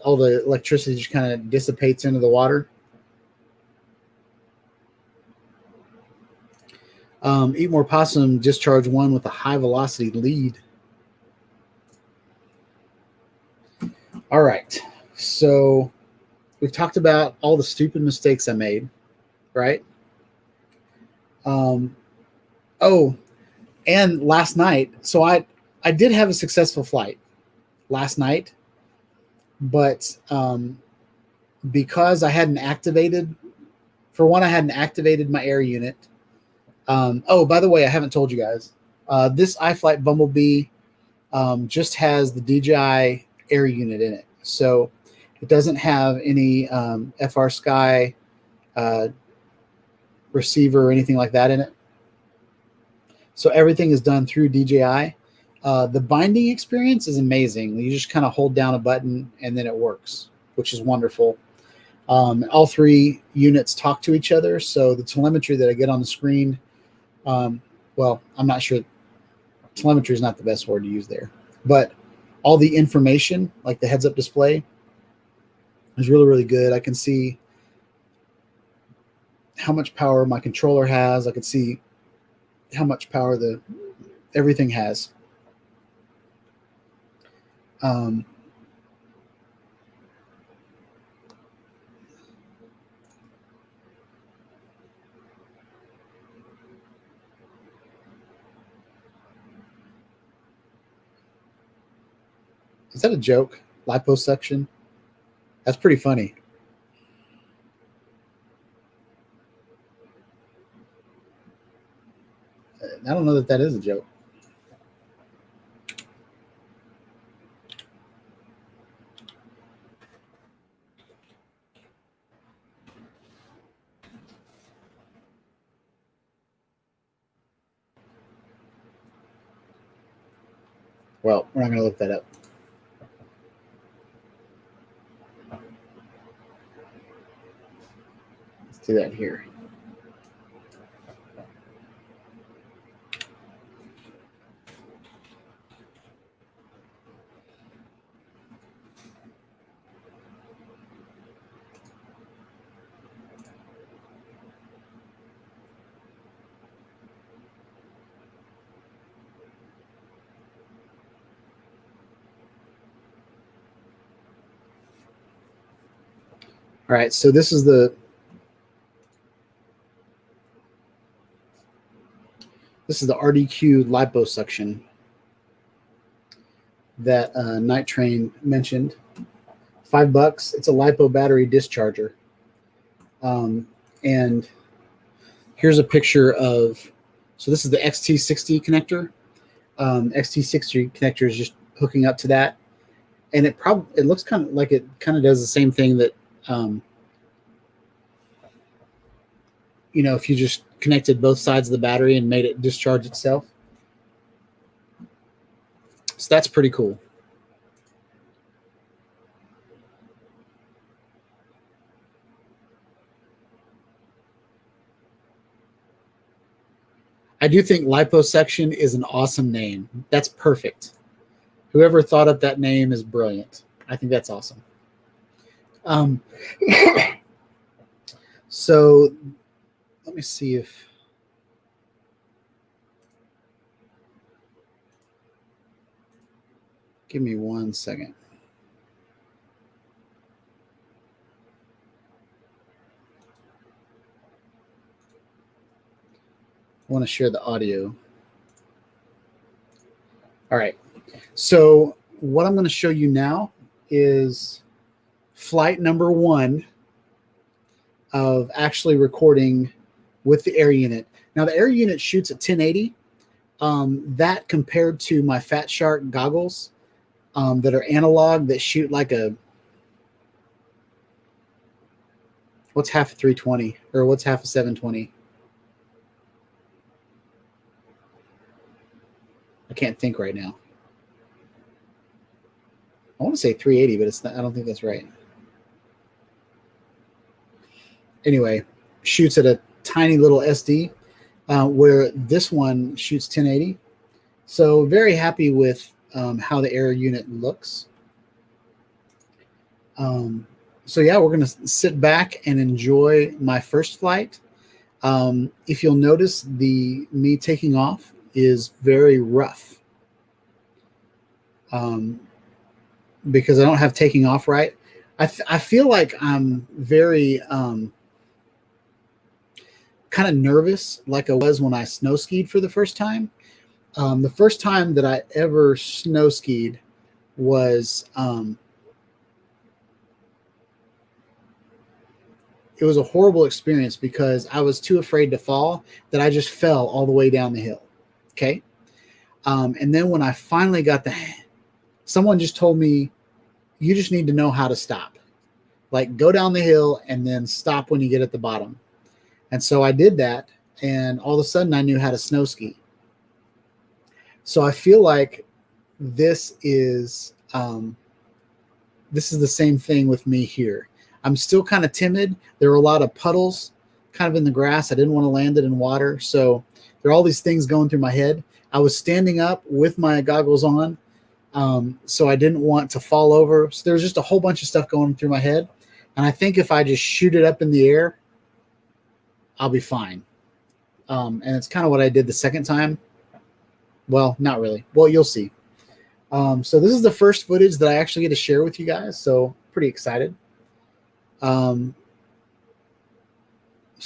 S4: all the electricity just kind of dissipates into the water. Eat More Possum Discharge 1 with a high velocity lead. All right. So we've talked about all the stupid mistakes I made, right? Oh, and last night, so I did have a successful flight last night, but because I hadn't activated, for one, I hadn't activated my air unit. Oh, by the way, I haven't told you guys. This iFlight Bumblebee just has the DJI air unit in it. So it doesn't have any FR Sky receiver or anything like that in it. So everything is done through DJI. The binding experience is amazing. You just kind of hold down a button and then it works, which is wonderful. All three units talk to each other. So the telemetry that I get on the screen, well, I'm not sure. Telemetry is not the best word to use there, but all the information, like the heads-up display, is really, really good. I can see how much power my controller has. I can see how much power everything has. Is that a joke? Liposuction? That's pretty funny. I don't know that is a joke. Well, we're not going to look that up. Let's do that here. All right, so this is the RDQ liposuction that Night Train mentioned. $5. It's a lipo battery discharger. And here's a picture of, so this is the XT60 connector. XT60 connector is just hooking up to that. And it looks kind of like it kind of does the same thing that, you know, if you just connected both sides of the battery and made it discharge itself. So that's pretty cool. I do think liposuction is an awesome name. That's perfect. Whoever thought up that name is brilliant. I think that's awesome. So let me see if give me 1 second. I want to share the audio. All right. So what I'm going to show you now is flight number 1 of actually recording with the air unit. Now the air unit shoots at 1080. That compared to my Fat Shark goggles that are analog that shoot like what's half a 320 or what's half a 720? I can't think right now. I want to say 380, but it's not, I don't think that's right. Anyway, shoots at a tiny little SD, where this one shoots 1080. So very happy with how the air unit looks. So yeah, we're going to sit back and enjoy my first flight. If you'll notice, me taking off is very rough because I don't have taking off right. I feel like I'm very kind of nervous, like I was when I snow skied for the first time. The first time that I ever snow skied was it was a horrible experience because I was too afraid to fall that I just fell all the way down the hill. Okay. And then when I finally got someone just told me, you just need to know how to stop. Like, go down the hill and then stop when you get at the bottom. And so I did that, and all of a sudden I knew how to snow ski. So I feel like this is the same thing with me here. I'm still kind of timid. There are a lot of puddles kind of in the grass. I didn't want to land it in water. So there are all these things going through my head. I was standing up with my goggles on, so I didn't want to fall over. So there's just a whole bunch of stuff going through my head. And I think if I just shoot it up in the air, I'll be fine. And it's kind of what I did the second time. Well, not really. Well, you'll see. So this is the first footage that I actually get to share with you guys. So pretty excited. So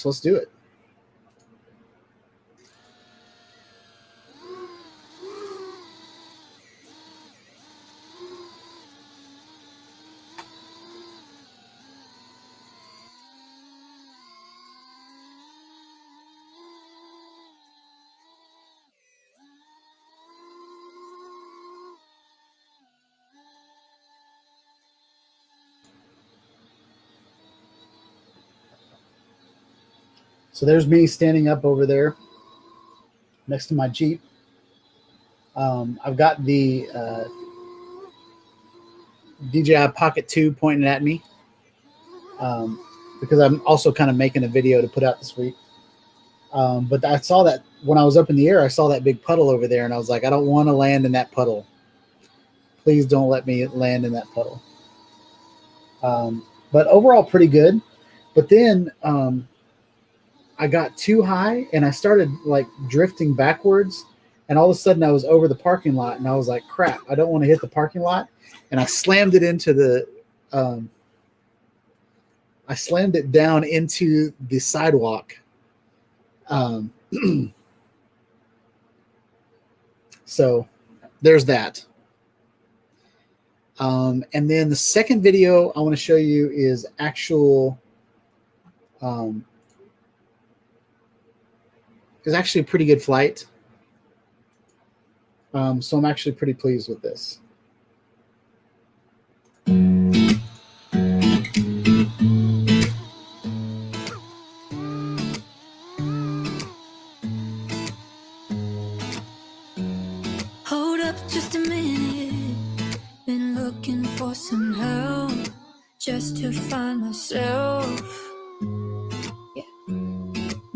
S4: let's do it. So there's me standing up over there next to my Jeep. I've got the DJI Pocket 2 pointing at me because I'm also kind of making a video to put out this week. But I saw that when I was up in the air, I saw that big puddle over there, and I was like, I don't want to land in that puddle. Please don't let me land in that puddle. But overall, pretty good. But then I got too high and I started like drifting backwards, and all of a sudden I was over the parking lot, and I was like, crap, I don't want to hit the parking lot. And I slammed it into I slammed it down into the sidewalk. So there's that. And then the second video I want to show you is actually a pretty good flight. So I'm actually pretty pleased with this.
S3: Hold up just a minute. Been looking for some help just to find myself.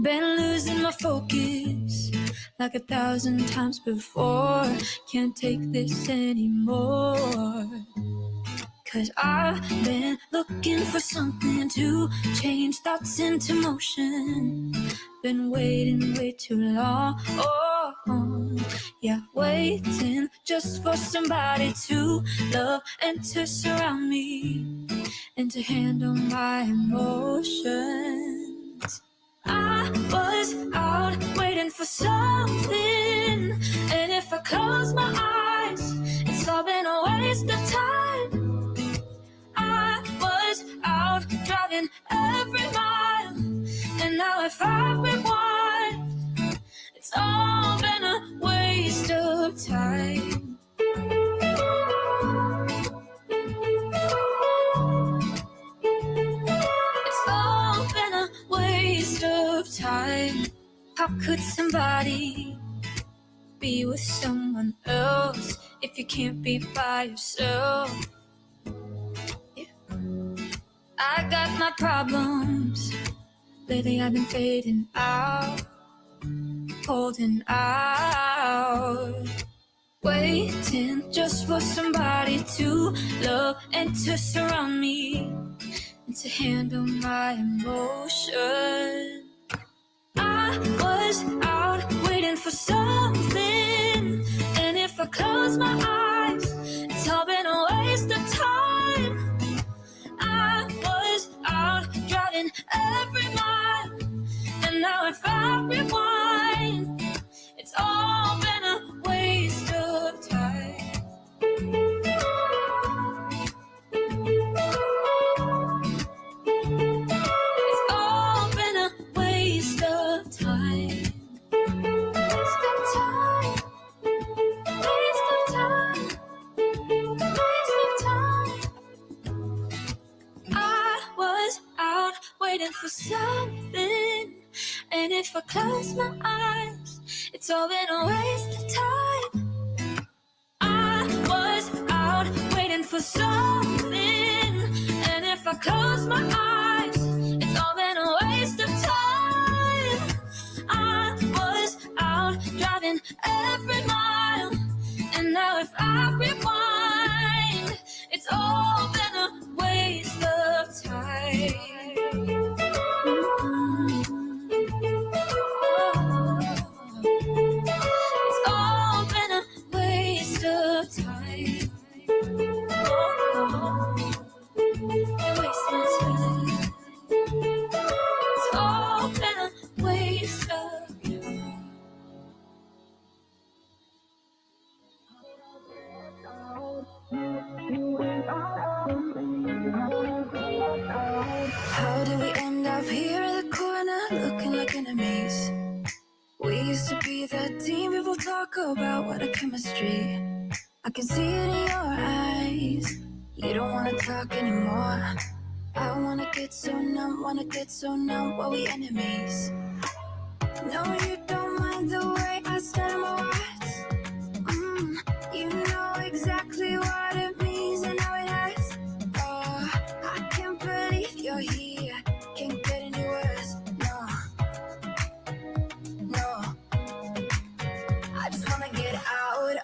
S3: Been losing my focus like 1,000 times before. Can't take this anymore. 'Cause I've been looking for something to change thoughts into motion. Been waiting way too long. Oh, yeah, waiting just for somebody to love and to surround me and to handle my emotions. I was out waiting for something, and if I close my eyes, it's all been a waste of time. I was out driving every mile, and now if I rewind, it's all been a waste of time. It's all been a waste of time. How could somebody be with someone else if you can't be by yourself? Yeah. I got my problems, Lately I've been fading out, holding out, waiting just for somebody to love and to surround me and to handle my emotion. I was out waiting for something, and if I close my eyes, it's all been a waste of time. I was out driving every mile, and now if I rewind, it's all been a waste of time. It's all been a waste of time. Waste of time. Waste of time. Waste of time. I was out waiting for something, and if I close my eyes, it's all been a waste of time. I was out waiting for something, and if I close my eyes, it's all been a waste of time. I was out driving every mile, and now if I rewind, it's all been a waste of time. It's all been a waste of time. Waste of time. It's all been a waste of time. How did we end up here in the corner looking like enemies? We used to be the team people talk about, what a chemistry. I can see it in your eyes. You don't wanna talk anymore. I wanna get so numb, while we enemies. No, you don't mind the way I stutter my words. You know exactly what it means and how it hurts. Oh, I can't believe you're here. Can't get any worse. No. I just wanna get out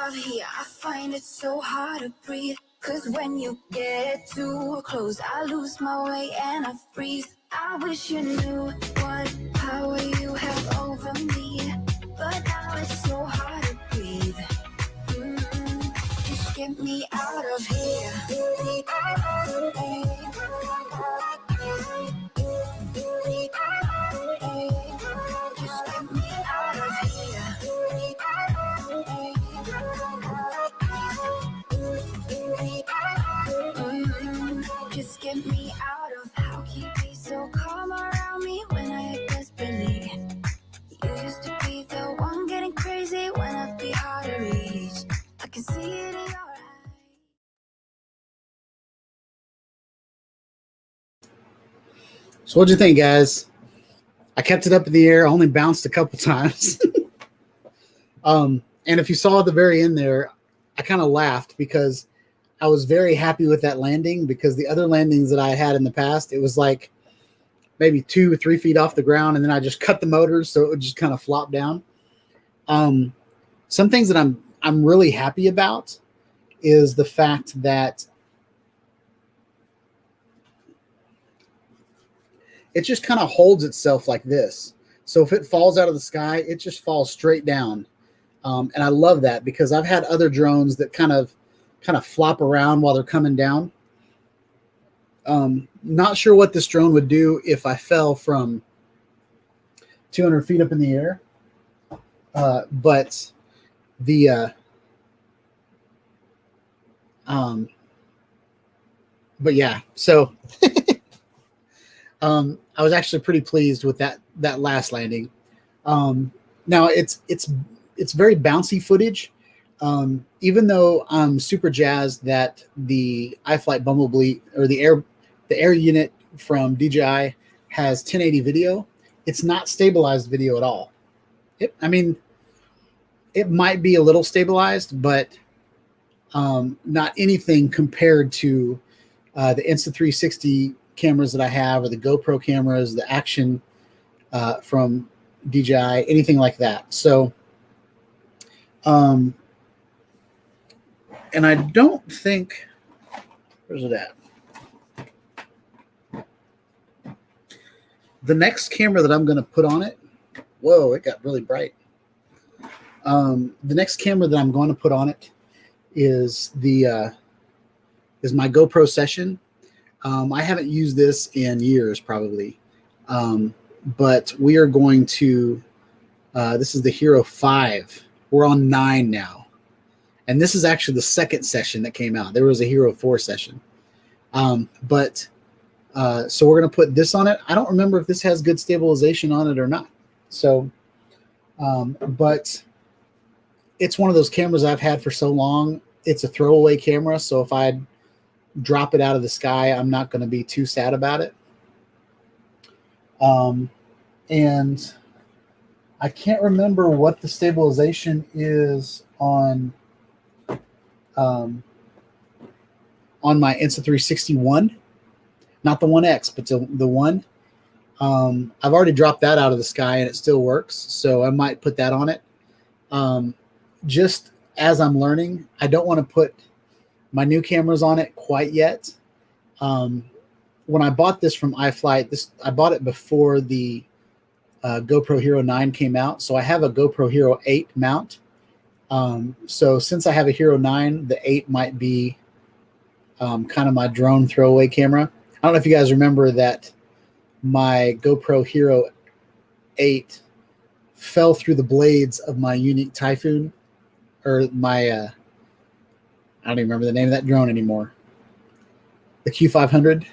S3: of here. I find it so hard to breathe, 'cause when you get too close, I lose my way and I freeze. I wish you knew what power you have over me, but now it's so hard to breathe. Just get me out of here. Just get me out of here. Just get me out of. How can you be so calm around me when I act desperately? You used to be the one getting crazy when I'd be hard to reach. I can see it in your eyes.
S4: So what'd you think, guys? I kept it up in the air, only bounced a couple times. And if you saw at the very end there, I kind of laughed because I was very happy with that landing, because the other landings that I had in the past, it was like maybe 2 or 3 feet off the ground, and then I just cut the motors so it would just kind of flop down. Some things that I'm really happy about is the fact that it just kind of holds itself like this. So if it falls out of the sky, it just falls straight down. And I love that, because I've had other drones that kind of flop around while they're coming down. Not sure what this drone would do if I fell from 200 feet up in the air. But yeah, so I was actually pretty pleased with that last landing. Now it's very bouncy footage. Even though I'm super jazzed that the iFlight Bumblebee, or the air unit from DJI, has 1080 video, it's not stabilized video at all. I mean, it might be a little stabilized, but not anything compared to the Insta360 cameras that I have, or the GoPro cameras, the Action from DJI, anything like that. So, and I don't think, where's it at? The next camera that I'm going to put on it, whoa, it got really bright. The next camera that I'm going to put on it is is my GoPro Session. I haven't used this in years, probably, but we are going to. This is the Hero 5. We're on 9 now, and this is actually the second session that came out. There was a Hero 4 session, so we're going to put this on it. I don't remember if this has good stabilization on it or not. So, but it's one of those cameras I've had for so long. It's a throwaway camera. So if I drop it out of the sky, I'm not going to be too sad about it. And I can't remember what the stabilization is on my Insta360 not the 1X, but the 1. I've already dropped that out of the sky and it still works. So I might put that on it. Just as I'm learning, I don't want to put my new cameras on it quite yet. When I bought this from iFlight, I bought it before the GoPro Hero 9 came out. So I have a GoPro Hero 8 mount. So since I have a Hero 9, the 8 might be kind of my drone throwaway camera. I don't know if you guys remember that my GoPro Hero 8 fell through the blades of my Unique Typhoon, or my, I don't even remember the name of that drone anymore. The Q500.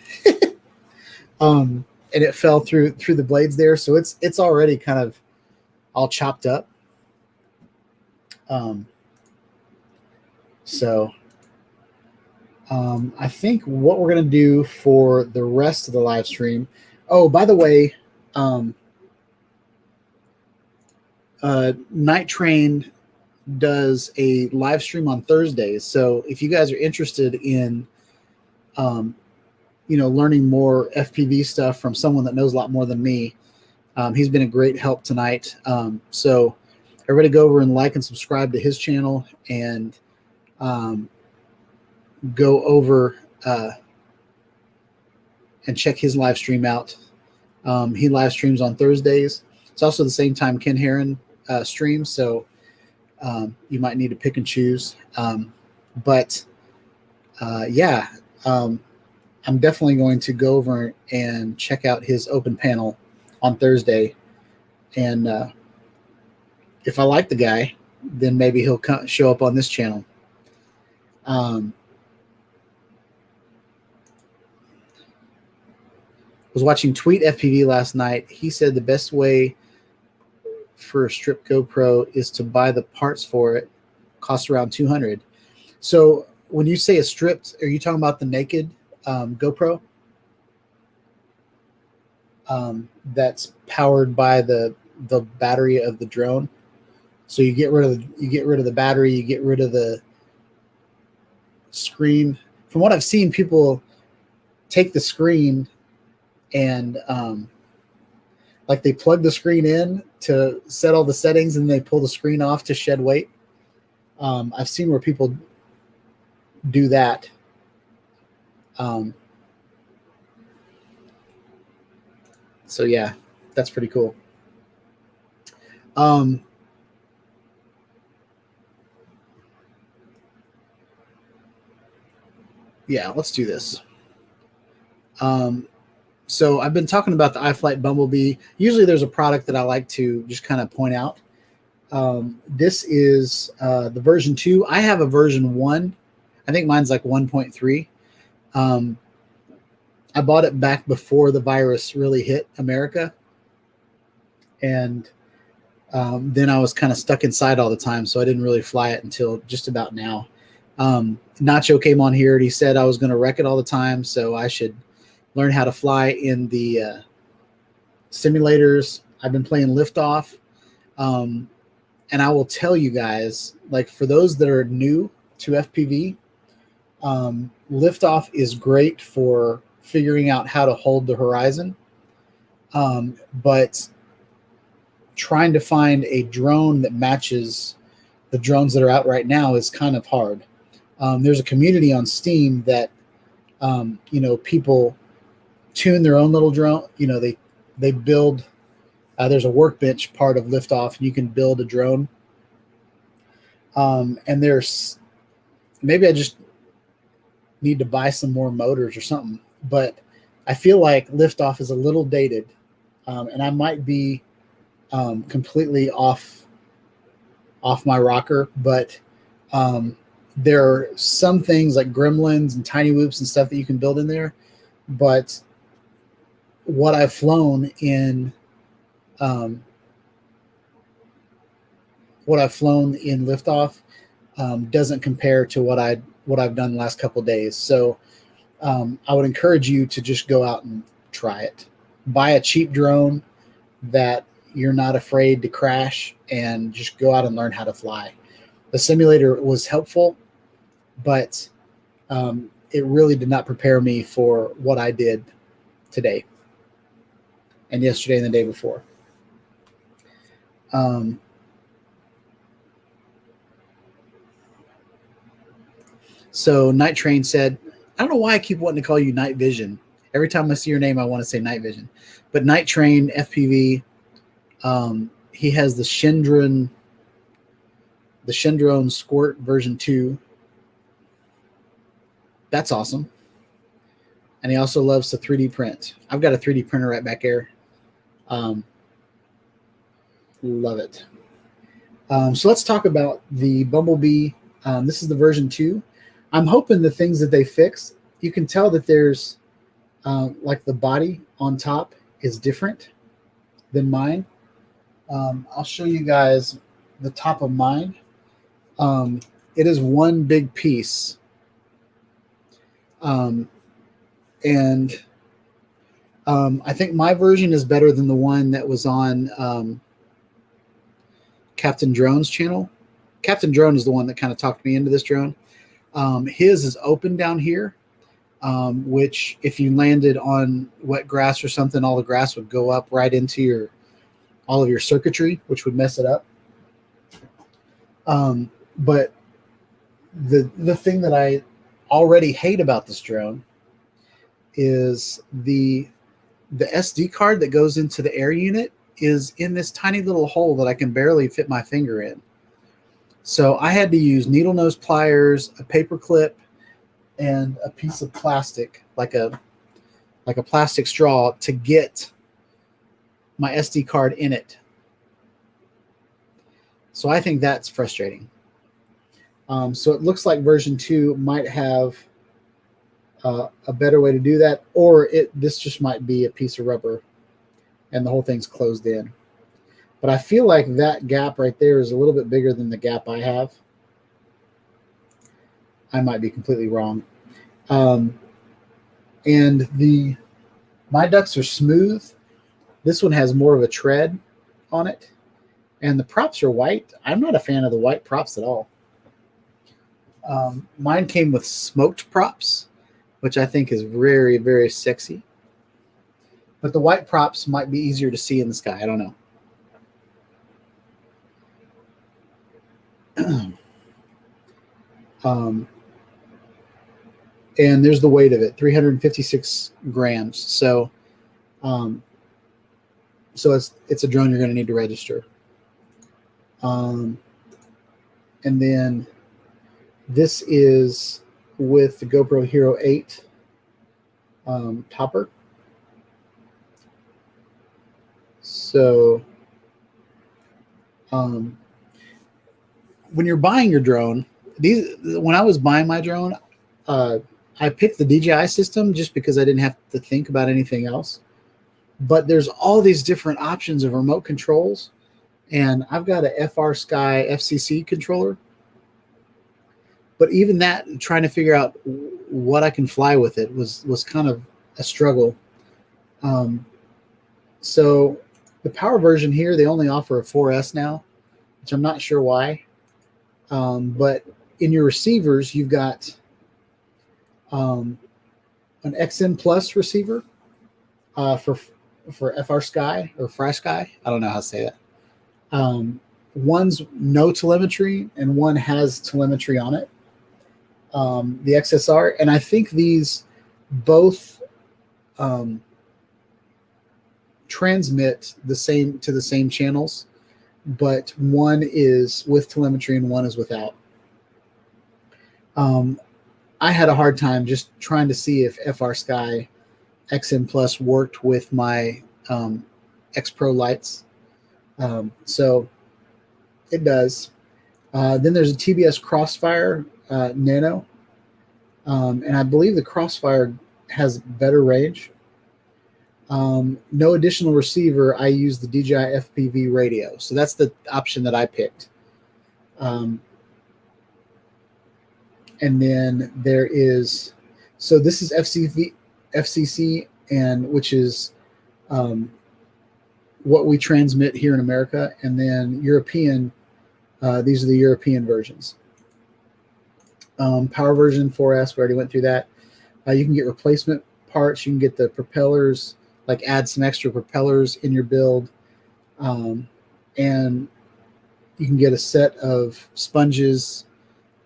S4: And it fell through the blades there. So it's already kind of all chopped up. I think what we're going to do for the rest of the live stream. Oh, by the way, Night Train does a live stream on Thursdays. So if you guys are interested in, learning more FPV stuff from someone that knows a lot more than me, he's been a great help tonight. So everybody go over and like and subscribe to his channel, and go over and check his live stream out. He live streams on Thursdays. It's also the same time Ken Heron streams, so you might need to pick and choose. I'm definitely going to go over and check out his open panel on Thursday, and if I like the guy, then maybe he'll show up on this channel. Was watching Tweet FPV last night. He said the best way for a stripped GoPro is to buy the parts for it. Costs around $200. So when you say a stripped, are you talking about the naked GoPro that's powered by the battery of the drone? So you get rid of the battery, you get rid of the screen. From what I've seen, people take the screen and like they plug the screen in to set all the settings, and they pull the screen off to shed weight. I've seen where people do that. So yeah, that's pretty cool. Yeah, let's do this. So I've been talking about the iFlight Bumblebee. Usually there's a product that I like to just kind of point out. This is the version 2. I have a version 1. I think mine's like 1.3. I bought it back before the virus really hit America. And then I was kind of stuck inside all the time, so I didn't really fly it until just about now. Nacho came on here and he said I was going to wreck it all the time, so I should learn how to fly in the simulators. I've been playing Liftoff. And I will tell you guys, like, for those that are new to FPV, Liftoff is great for figuring out how to hold the horizon. But trying to find a drone that matches the drones that are out right now is kind of hard. There's a community on Steam that, people tune their own little drone. They build, there's a workbench part of Liftoff, and you can build a drone. And maybe I just need to buy some more motors or something, but I feel like Liftoff is a little dated, and I might be completely off my rocker, but there are some things like gremlins and tiny whoops and stuff that you can build in there, but what I've flown in Liftoff doesn't compare to what I've done the last couple of days. So I would encourage you to just go out and try it. Buy a cheap drone that you're not afraid to crash, and just go out and learn how to fly. The simulator was helpful, but it really did not prepare me for what I did today and yesterday and the day before. So Night Train said, I don't know why I keep wanting to call you Night Vision. Every time I see your name, I want to say Night Vision. But Night Train FPV, he has the Shendrone Squirt version 2. That's awesome. And he also loves to 3D print. I've got a 3D printer right back here. Love it. So let's talk about the Bumblebee. This is the version 2. I'm hoping the things that they fixed, you can tell that there's like the body on top is different than mine. I'll show you guys the top of mine. It is one big piece. I think my version is better than the one that was on Captain Drone's channel. Captain Drone is the one that kind of talked me into this drone. His is open down here, which if you landed on wet grass or something, all the grass would go up right into all of your circuitry, which would mess it up. But the thing that I already hate about this drone is the SD card that goes into the air unit is in this tiny little hole that I can barely fit my finger in. So I had to use needle nose pliers, a paper clip, and a piece of plastic, like a plastic straw, to get my SD card in it. So I think that's frustrating. So it looks like version 2 might have a better way to do that, or this just might be a piece of rubber and the whole thing's closed in. But I feel like that gap right there is a little bit bigger than the gap I have. I might be completely wrong. And my ducks are smooth. This one has more of a tread on it. And the props are white. I'm not a fan of the white props at all. Mine came with smoked props, which I think is very, very sexy. But the white props might be easier to see in the sky. I don't know. And there's the weight of it, 356 grams. So it's a drone you're going to need to register. And then this is with the GoPro Hero 8 topper. So when you're buying your drone, when I was buying my drone, I picked the DJI system just because I didn't have to think about anything else. But there's all these different options of remote controls, and I've got a FrSky FCC controller. But even that, trying to figure out what I can fly with it was kind of a struggle. So the power version here, they only offer a 4S now, which I'm not sure why. But in your receivers, you've got an XM Plus receiver for FrSky or FrSky. I don't know how to say that. One's no telemetry and one has telemetry on it, the XSR. And I think these both transmit the same to the same channels, but one is with telemetry and one is without. I had a hard time just trying to see if FrSky XM Plus worked with my X Pro lights. So it does. Then there's a TBS Crossfire Nano, and I believe the Crossfire has better range. No additional receiver. I use the DJI FPV radio, so that's the option that I picked. And then there is, so this is FCC, and which is what we transmit here in America, and then European. These are the European versions. Power version 4S, we already went through that. You can get replacement parts. You can get the propellers, like add some extra propellers in your build. And you can get a set of sponges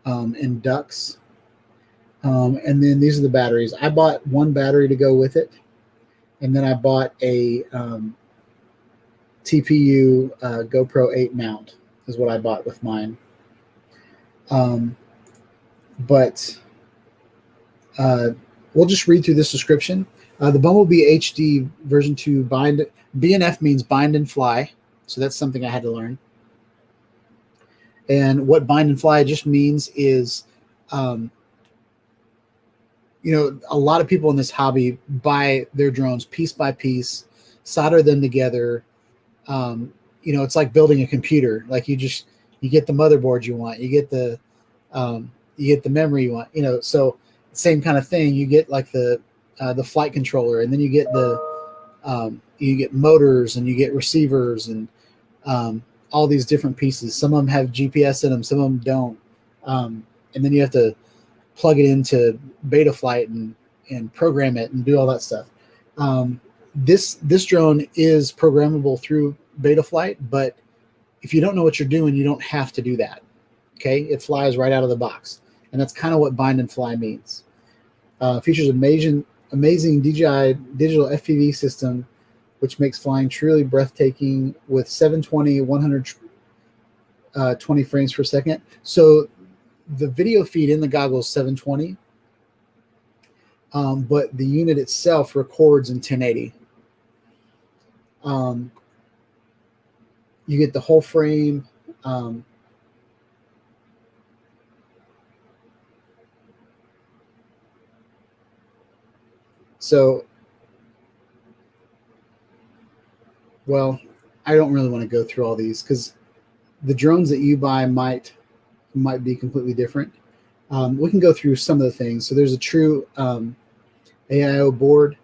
S4: and ducts. And then these are the batteries. I bought one battery to go with it. And then I bought a TPU GoPro 8 mount is what I bought with mine. But we'll just read through this description. The Bumblebee HD version 2 BNF means bind and fly. So that's something I had to learn. And what bind and fly just means is, a lot of people in this hobby buy their drones piece by piece, solder them together. It's like building a computer. Like you get the motherboard you want, you get the memory you want, so same kind of thing. You get like the flight controller, and then you get you get motors, and you get receivers, and all these different pieces. Some of them have GPS in them, some of them don't. And then you have to plug it into Betaflight and program it and do all that stuff. This drone is programmable through Betaflight, but if you don't know what you're doing, you don't have to do that. Okay, it flies right out of the box, and that's kind of what bind and fly means. Features amazing DJI digital FPV system, which makes flying truly breathtaking with 720, 120 frames per second. So the video feed in the goggle is 720, but the unit itself records in 1080. You get the whole frame. Well, I don't really want to go through all these because the drones that you buy might be completely different. We can go through some of the things. So there's a True-AIO board,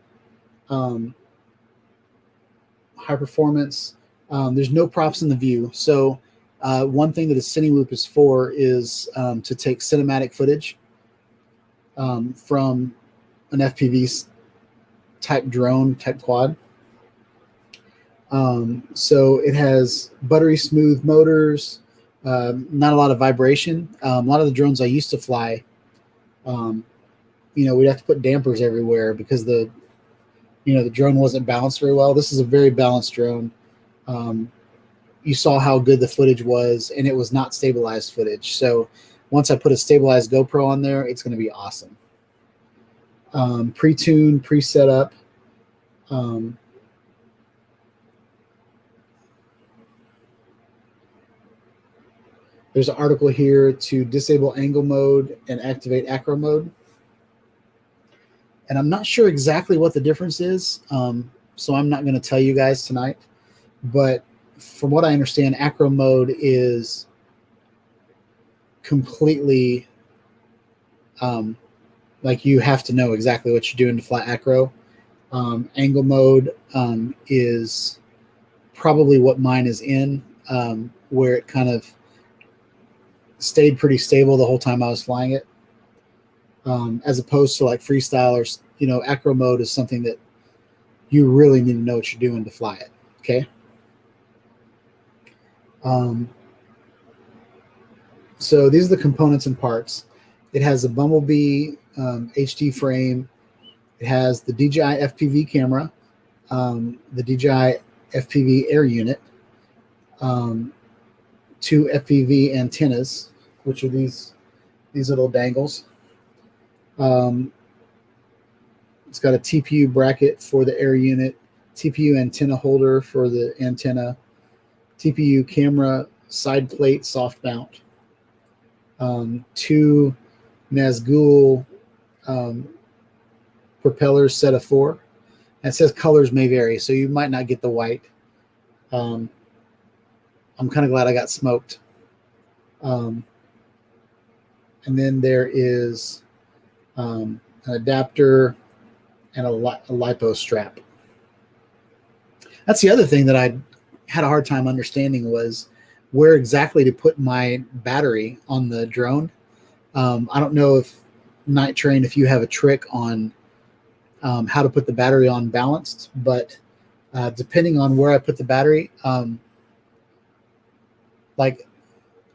S4: high performance. There's no props in the view. So one thing that a CineWhoop is for is to take cinematic footage from an FPV type drone, type quad. So it has buttery smooth motors, not a lot of vibration. A lot of the drones I used to fly, we'd have to put dampers everywhere because the drone wasn't balanced very well. This is a very balanced drone. You saw how good the footage was, and it was not stabilized footage. So once I put a stabilized GoPro on there, it's going to be awesome. Pre-tuned, pre-set up. There's an article here to disable angle mode and activate acro mode. And I'm not sure exactly what the difference is, so I'm not going to tell you guys tonight. But from what I understand, acro mode is completely like you have to know exactly what you're doing to fly acro. Angle mode is probably what mine is in, where it kind of stayed pretty stable the whole time I was flying it, as opposed to like freestyle or acro mode is something that you really need to know what you're doing to fly it. Okay. So these are the components and parts. It has a Bumblebee HD frame. It has the DJI FPV camera, the DJI FPV air unit, 2 FPV antennas, which are these little dangles. It's got a TPU bracket for the air unit, TPU antenna holder for the antenna, TPU camera side plate soft mount, 2 Nazgul propellers set of 4. And it says colors may vary, so you might not get the white. I'm kind of glad I got smoked. And then there is an adapter and a Lipo strap. That's the other thing that I had a hard time understanding, was where exactly to put my battery on the drone. I don't know if Night Train, if you have a trick on how to put the battery on balanced, but depending on where I put the battery, like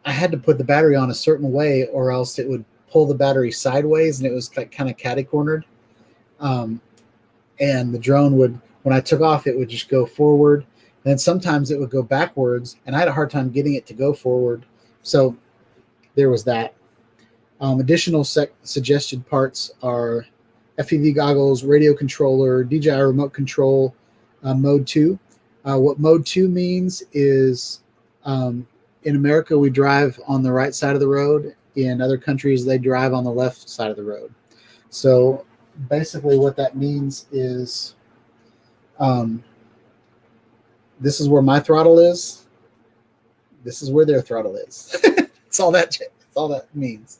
S4: I had to put the battery on a certain way, or else it would pull the battery sideways, and it was like kind of catty-cornered. And the drone would, when I took off, it would just go forward. And then sometimes it would go backwards, and I had a hard time getting it to go forward. So there was that. Additional suggested parts are FPV goggles, radio controller, DJI remote control, mode 2. What mode 2 means is in America, we drive on the right side of the road. In other countries, they drive on the left side of the road. So basically what that means is this is where my throttle is. This is where their throttle is. That's all that means.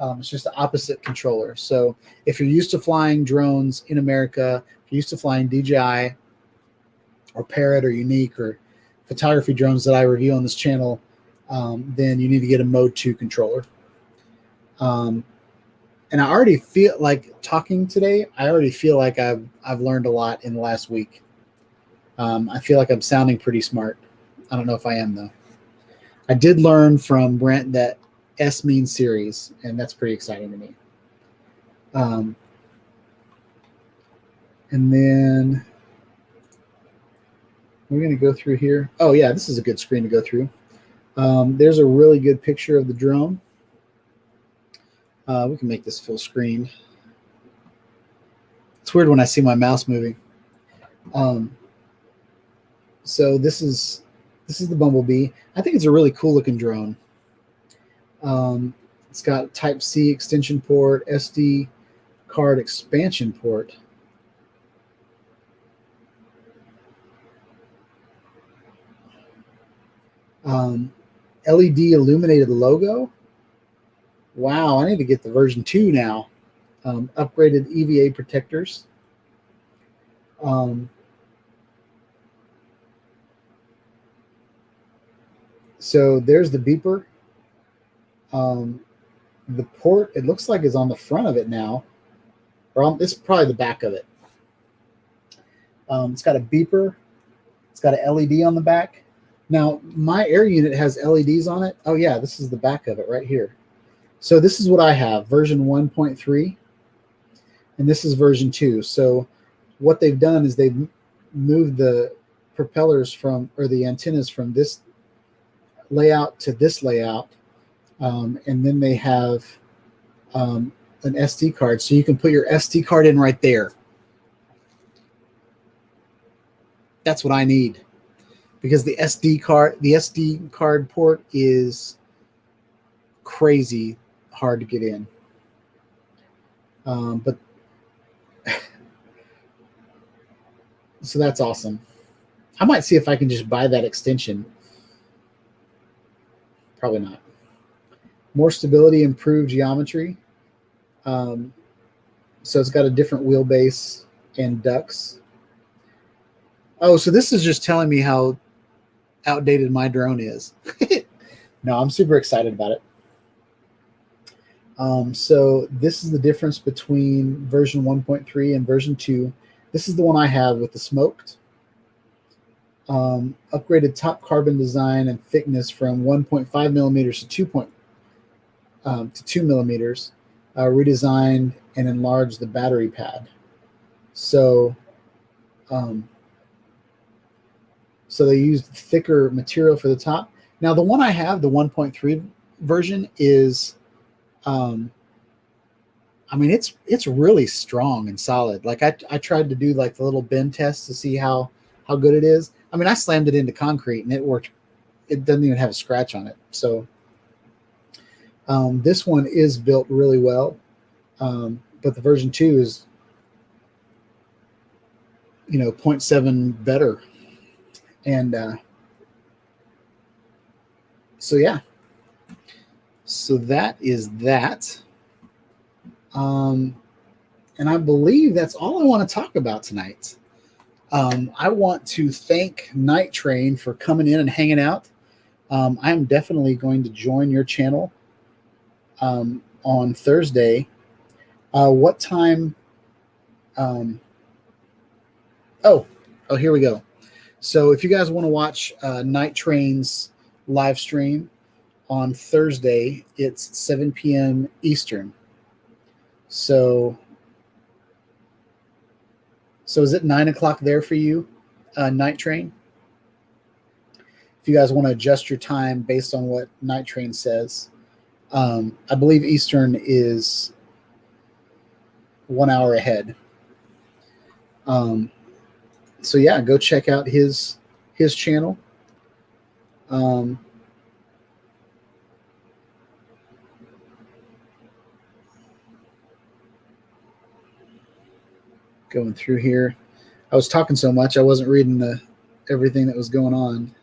S4: It's just the opposite controller. So if you're used to flying drones in America, if you're used to flying DJI or Parrot or Unique or photography drones that I review on this channel, then you need to get a mode 2 controller. And I already feel like, talking today, I already feel like I've learned a lot in the last week. I feel like I'm sounding pretty smart. I don't know if I am, though. I did learn from Brent that S means series, and that's pretty exciting to me. And then we're going to go through here. Oh, yeah, this is a good screen to go through. There's a really good picture of the drone. We can make this full screen. It's weird when I see my mouse moving. So this is the Bumblebee. I think it's a really cool looking drone. It's got Type-C extension port, SD card expansion port. LED illuminated logo. Wow, I need to get the version 2 now. Upgraded EVA protectors. So there's the beeper. The port, it looks like, is on the front of it now. Or it's probably the back of it. It's got a beeper. It's got an LED on the back. Now, my air unit has LEDs on it. Oh, yeah, this is the back of it right here. So this is what I have, version 1.3, and this is version 2. So what they've done is they've moved the propellers from, or the antennas from this layout to this layout, and then they have an SD card. So you can put your SD card in right there. That's what I need, because the SD card port is crazy hard to get in. But so that's awesome. I might see if I can just buy that extension. Probably not. More stability, improved geometry. So it's got a different wheelbase and ducts. Oh, so this is just telling me how outdated my drone is. No, I'm super excited about it. So this is the difference between version 1.3 and version 2. This is the one I have with the smoked. Upgraded top carbon design and thickness from 1.5 millimeters to 2 millimeters. Redesigned and enlarged the battery pad. So they used thicker material for the top. Now the one I have, the 1.3 version, is I mean, it's really strong and solid. Like I tried to do like the little bend test to see how good it is. I mean, I slammed it into concrete and it worked. It doesn't even have a scratch on it. So this one is built really well. But the version 2 is, 0.7 better. And so yeah. So that is that. And I believe that's all I want to talk about tonight. I want to thank Night Train for coming in and hanging out. I am definitely going to join your channel on Thursday. What time? Oh, here we go. So if you guys want to watch Night Train's live stream on Thursday, it's 7 p.m. Eastern. So is it 9 o'clock there for you, Night Train? If you guys want to adjust your time based on what Night Train says. I believe Eastern is 1 hour ahead. So yeah, go check out his channel. Going through here. I was talking so much I wasn't reading everything that was going on.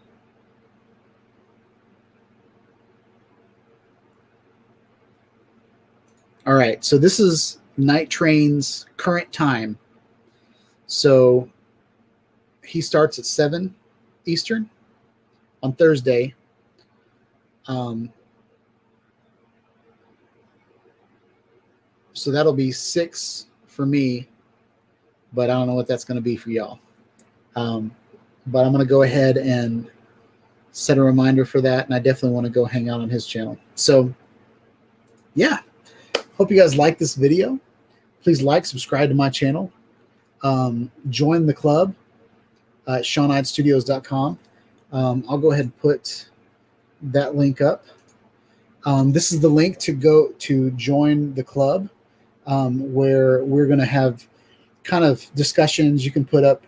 S4: All right, so this is Night Train's current time. So he starts at 7 Eastern on Thursday. So that'll be 6 for me, but I don't know what that's going to be for y'all. But I'm going to go ahead and set a reminder for that, and I definitely want to go hang out on his channel. So yeah, hope you guys like this video. Please like, subscribe to my channel. Join the club at SeanHydeStudios.com. I'll go ahead and put that link up. This is the link to go to join the club, where we're going to have kind of discussions. You can put up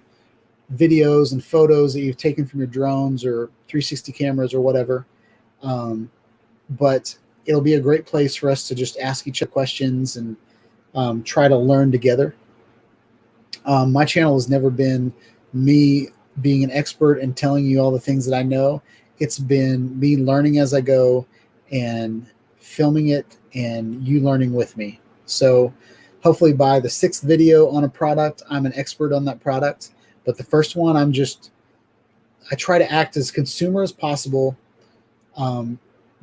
S4: videos and photos that you've taken from your drones or 360 cameras or whatever. But it'll be a great place for us to just ask each other questions and try to learn together. My channel has never been me being an expert and telling you all the things that I know. It's been me learning as I go and filming it and you learning with me. So hopefully by the 6th video on a product, I'm an expert on that product. But the first one, I try to act as consumer as possible,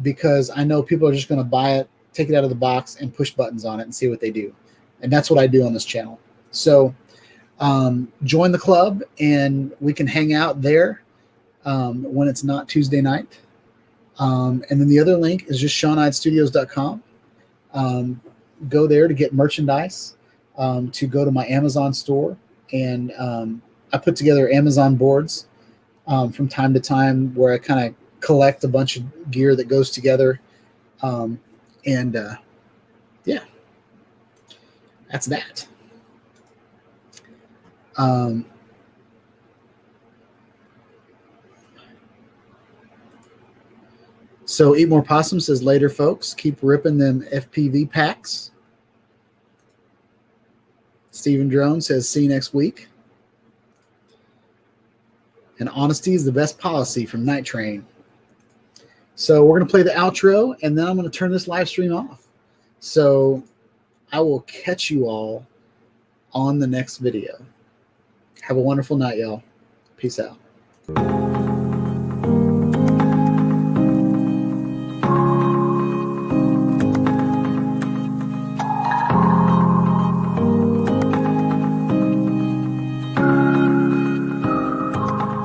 S4: because I know people are just going to buy it, take it out of the box, and push buttons on it and see what they do. And that's what I do on this channel. So join the club and we can hang out there when it's not Tuesday night. And then the other link is just SeanHydeStudios.com. Go there to get merchandise, to go to my Amazon store. And I put together Amazon boards from time to time where I kind of collect a bunch of gear that goes together. Yeah, that's that. So Eat More Possum says, later folks, keep ripping them FPV packs. Steven Drone says, see you next week. And honesty is the best policy from Night Train. So we're going to play the outro, and then I'm going to turn this live stream off. So I will catch you all on the next video. Have a wonderful night, y'all. Peace out.